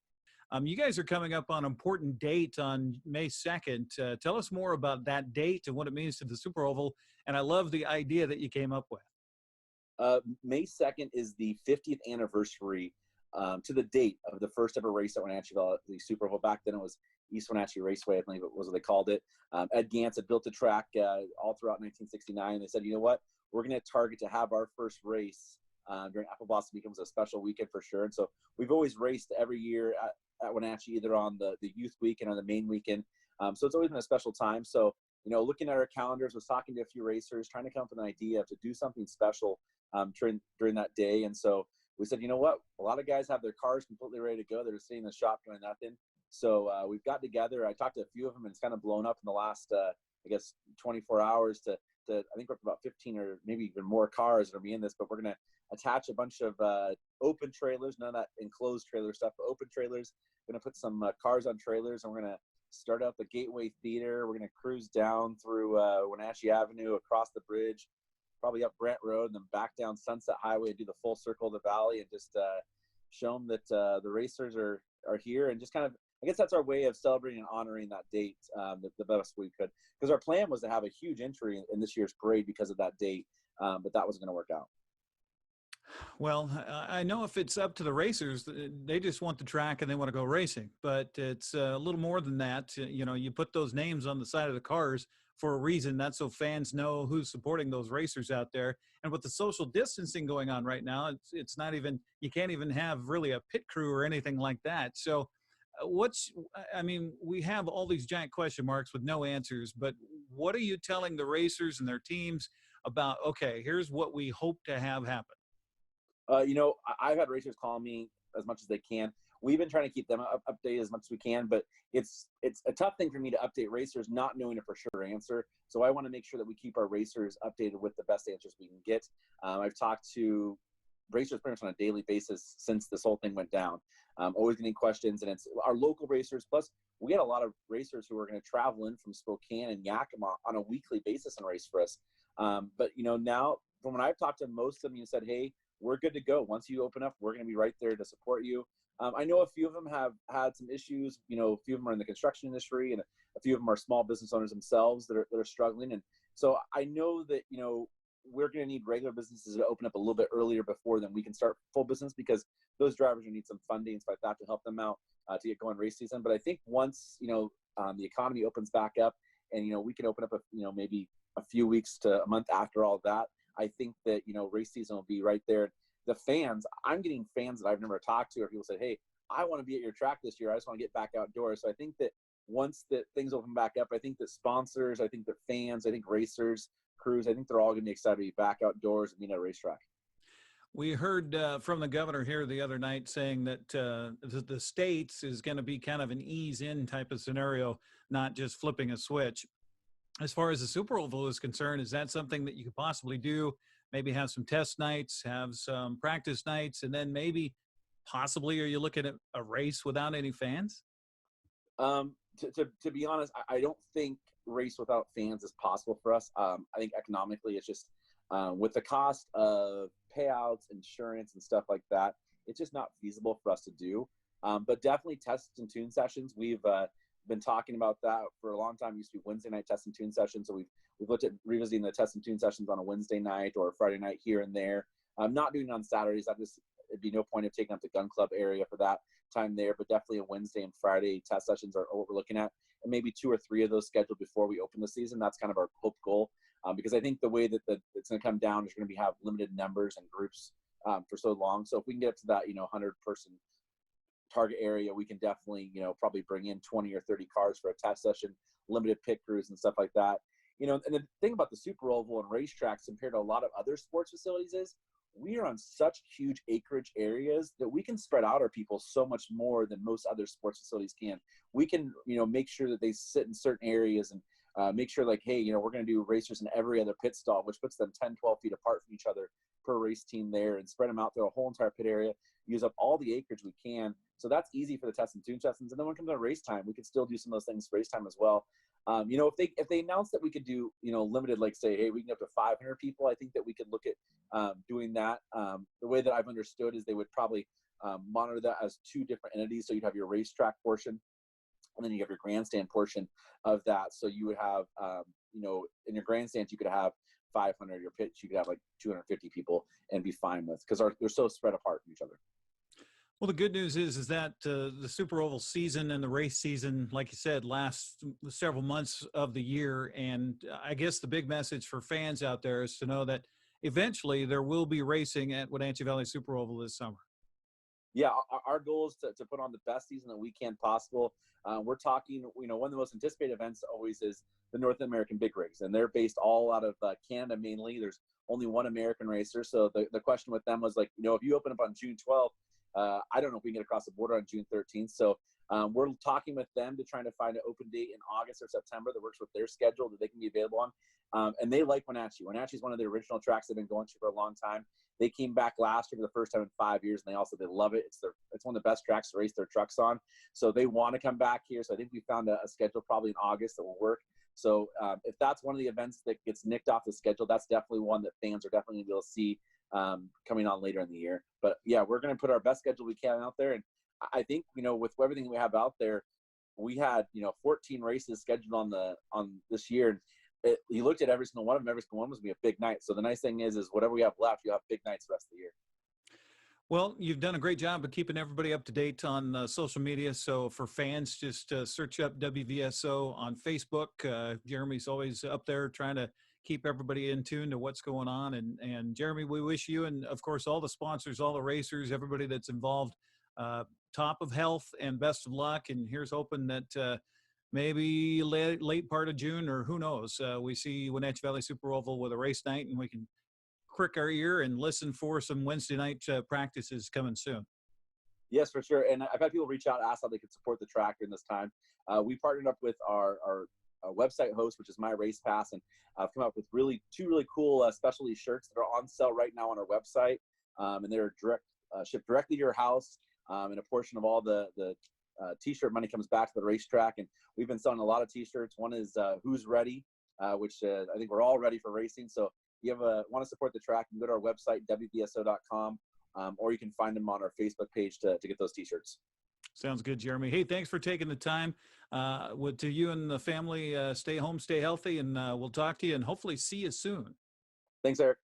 You guys are coming up on an important date on May 2nd. Tell us more about that date and what it means to the Super Oval. And I love the idea that you came up with. May 2nd is the 50th anniversary to the date of the first ever race at Wenatchee Valley, the Super Oval. Back then it was East Wenatchee Raceway, I believe it was what they called it. Ed Gantz had built the track all throughout 1969. They said, you know what, we're going to target to have our first race during Apple Blossom Weekend. Was a special weekend for sure. And so we've always raced every year at Wenatchee, either on the youth weekend or the main weekend. So it's always been a special time. So, looking at our calendars, was talking to a few racers, trying to come up with an idea to do something special during that day. And so we said, you know what, a lot of guys have their cars completely ready to go. They're just sitting in the shop doing nothing. So we've got together. I talked to a few of them, and it's kind of blown up in the last, 24 hours to I think we're up to about 15 or maybe even more cars that are in this, but we're going to attach a bunch of open trailers, none of that enclosed trailer stuff, but open trailers. We're going to put some cars on trailers, and we're going to start out the Gateway Theater. We're going to cruise down through Wenatchee Avenue, across the bridge, probably up Brent Road, and then back down Sunset Highway and do the full circle of the valley, and just show them that the racers are here, and just kind of, I guess that's our way of celebrating and honoring that date the best we could. Because our plan was to have a huge entry in this year's parade because of that date, but that wasn't going to work out. Well, I know if it's up to the racers, they just want the track and they want to go racing. But it's a little more than that. You put those names on the side of the cars for a reason. That's so fans know who's supporting those racers out there. And with the social distancing going on right now, it's not even, you can't even have really a pit crew or anything like that. So we have all these giant question marks with no answers, but what are you telling the racers and their teams about, okay, here's what we hope to have happen? I've had racers call me as much as they can. We've been trying to keep them updated as much as we can, but it's a tough thing for me to update racers not knowing a for sure answer. So I want to make sure that we keep our racers updated with the best answers we can get. I've talked to racers pretty much on a daily basis since this whole thing went down. Always getting questions, and it's our local racers. Plus, we had a lot of racers who are going to travel in from Spokane and Yakima on a weekly basis and race for us. But now, from when I've talked to most of them, you said, hey, we're good to go. Once you open up, we're going to be right there to support you. I know a few of them have had some issues. A few of them are in the construction industry, and a few of them are small business owners themselves that are struggling. And so I know that, we're going to need regular businesses to open up a little bit earlier before then we can start full business, because those drivers will need some funding and stuff like that to help them out to get going race season. But I think once, the economy opens back up and, we can open up, maybe a few weeks to a month after all of that, I think that, race season will be right there. The fans, I'm getting fans that I've never talked to, or people say, hey, I want to be at your track this year. I just want to get back outdoors. So I think that once that things open back up, I think that sponsors, I think that fans, I think racers, crews, I think they're all going to be excited to be back outdoors and being at a racetrack. We heard from the governor here the other night saying that the States is going to be kind of an ease-in type of scenario, not just flipping a switch. As far as the Super Oval is concerned, is that something that you could possibly do? Maybe have some test nights, have some practice nights, and then maybe possibly, are you looking at a race without any fans? To be honest, I don't think race without fans is possible for us. I think economically it's just with the cost of payouts, insurance, and stuff like that, it's just not feasible for us to do. But definitely test and tune sessions. We've been talking about that for a long time. It used to be Wednesday night test and tune sessions. So we've looked at revisiting the test and tune sessions on a Wednesday night or a Friday night here and there. Not doing it on Saturdays. It'd be no point of taking up the gun club area for that time there, but definitely a Wednesday and Friday test sessions are what we're looking at, and maybe 2 or 3 of those scheduled before we open the season. That's kind of our hope goal, because I think the way that it's going to come down is going to have limited numbers and groups for so long. So if we can get up to that 100-person target area, we can definitely probably bring in 20 or 30 cars for a test session, limited pit crews and stuff like that. And the thing about the Super Oval and racetracks compared to a lot of other sports facilities is we are on such huge acreage areas that we can spread out our people so much more than most other sports facilities can. We can, make sure that they sit in certain areas and make sure hey, we're going to do racers in every other pit stall, which puts them 10, 12 feet apart from each other per race team there, and spread them out through a whole entire pit area, use up all the acreage we can. So that's easy for the test and tune sessions. And then when it comes to race time, we can still do some of those things for race time as well. If they announce that we could do, limited, say, hey, we can get up to 500 people, I think that we could look at doing that. The way that I've understood is they would probably monitor that as 2 different entities. So you'd have your racetrack portion, and then you have your grandstand portion of that. So you would have, in your grandstands, you could have 500. Your pitch, you could have 250 people and be fine with, because they're so spread apart from each other. Well, the good news is that the Super Oval season and the race season, like you said, lasts several months of the year. And I guess the big message for fans out there is to know that eventually there will be racing at Wenatchee Valley Super Oval this summer. yeah, our goal is to put on the best season that we can possible. We're talking, one of the most anticipated events always is the North American Big Rigs, and they're based all out of Canada mainly. There's only one American racer. So the question with them was like, if you open up on June 12th, I don't know if we can get across the border on June 13th. So we're talking with them to try to find an open date in August or September that works with their schedule that they can be available on. And they like Wenatchee. Wenatchee is one of the original tracks they've been going to for a long time. They came back last year for the first time in 5 years, and they love it. It's one of the best tracks to race their trucks on. So they want to come back here. So I think we found a schedule probably in August that will work. So if that's one of the events that gets nicked off the schedule, that's definitely one that fans are definitely going to be able to see coming on later in the year. But yeah, we're going to put our best schedule we can out there. And I think, with everything we have out there, we had, 14 races scheduled on this year. And you looked at every single one of them, every single one was going to be a big night. So the nice thing is whatever we have left, you have big nights the rest of the year. Well, you've done a great job of keeping everybody up to date on social media. So for fans, just search up WVSO on Facebook. Jeremy's always up there trying to keep everybody in tune to what's going on. And Jeremy, we wish you and, of course, all the sponsors, all the racers, everybody that's involved, top of health and best of luck. And here's hoping that maybe late part of June, or who knows, we see Wenatchee Valley Super Oval with a race night, and we can prick our ear and listen for some Wednesday night practices coming soon. Yes, for sure. And I've had people reach out and ask how they could support the track during this time. We partnered up with our website host, which is My Race Pass, and I've come up with two really cool specialty shirts that are on sale right now on our website, and they're shipped directly to your house. And a portion of all the t-shirt money comes back to the racetrack. And we've been selling a lot of t-shirts. One is Who's Ready, which I think we're all ready for racing. So if you want to support the track, you can go to our website, WVSO.com, or you can find them on our Facebook page to get those t-shirts. Sounds good, Jeremy. Hey, thanks for taking the time. To you and the family, stay home, stay healthy, and we'll talk to you and hopefully see you soon. Thanks, Eric.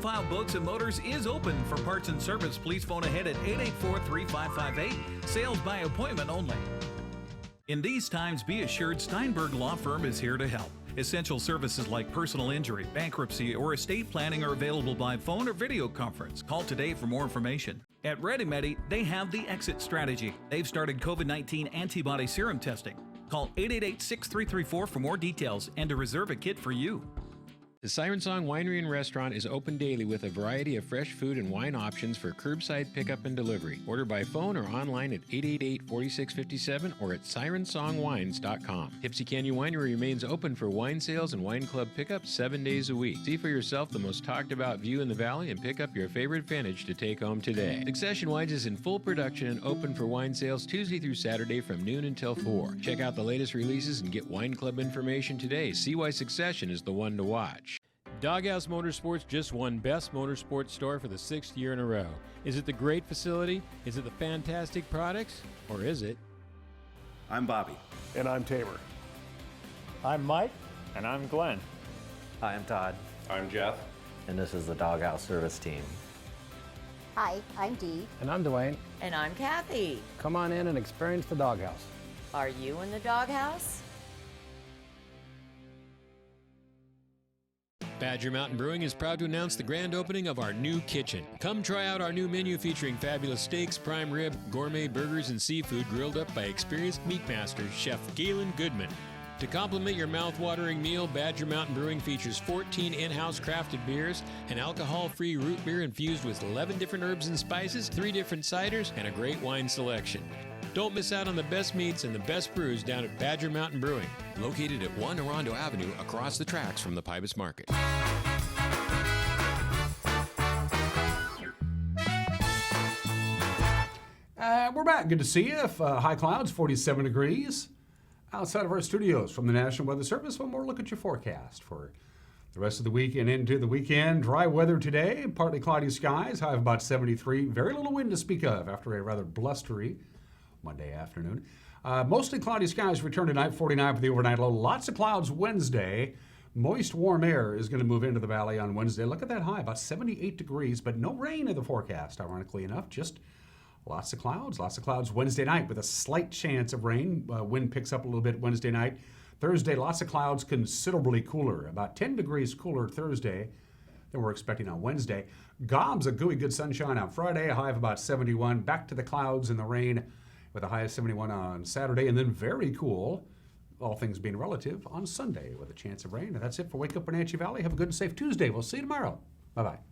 File Boats and Motors is open for parts and service. Please phone ahead at 884-3558. Sales by appointment only. In these times, be assured Steinberg Law Firm is here to help. Essential services like personal injury, bankruptcy, or estate planning are available by phone or video conference. Call today for more information. At ReadyMedi, they have the exit strategy. They've started COVID-19 antibody serum testing. Call 888-6334 for more details and to reserve a kit for you. The Siren Song Winery and Restaurant is open daily with a variety of fresh food and wine options for curbside pickup and delivery. Order by phone or online at 888-4657 or at sirensongwines.com. Tipsy Canyon Winery remains open for wine sales and wine club pickup 7 days a week. See for yourself the most talked about view in the valley and pick up your favorite vintage to take home today. Succession Wines is in full production and open for wine sales Tuesday through Saturday from noon until 4. Check out the latest releases and get wine club information today. See why Succession is the one to watch. Doghouse Motorsports just won Best Motorsports Store for the 6th year in a row. Is it the great facility? Is it the fantastic products? Or is it? I'm Bobby. And I'm Tamer. I'm Mike. And I'm Glenn. Hi, I'm Todd. I'm Jeff. And this is the Doghouse Service Team. Hi, I'm Dee. And I'm Dwayne. And I'm Kathy. Come on in and experience the Doghouse. Are you in the Doghouse? Badger Mountain Brewing is proud to announce the grand opening of our new kitchen. Come try out our new menu featuring fabulous steaks, prime rib, gourmet burgers, and seafood grilled up by experienced meat master Chef Galen Goodman. To complement your mouth-watering meal, Badger Mountain Brewing features 14 in-house crafted beers, an alcohol-free root beer infused with 11 different herbs and spices, 3 different ciders, and a great wine selection. Don't miss out on the best meats and the best brews down at Badger Mountain Brewing, located at 1 Orondo Avenue across the tracks from the Pybus Market. We're back. Good to see you. High clouds, 47 degrees. Outside of our studios from the National Weather Service, one more look at your forecast for the rest of the week and into the weekend. Dry weather today, partly cloudy skies, high of about 73. Very little wind to speak of after a rather blustery Monday afternoon. Mostly cloudy skies return tonight, 49 for the overnight low. Lots of clouds Wednesday. Moist, warm air is going to move into the valley on Wednesday. Look at that high, about 78 degrees, but no rain in the forecast, ironically enough. Just lots of clouds Wednesday night with a slight chance of rain. Wind picks up a little bit Wednesday night. Thursday, lots of clouds, considerably cooler. About 10 degrees cooler Thursday than we're expecting on Wednesday. Gobs of gooey good sunshine on Friday, a high of about 71. Back to the clouds and the rain with a high of 71 on Saturday, and then very cool, all things being relative, on Sunday with a chance of rain. And that's it for Wake Up Wenatchee Valley. Have a good and safe Tuesday. We'll see you tomorrow. Bye-bye.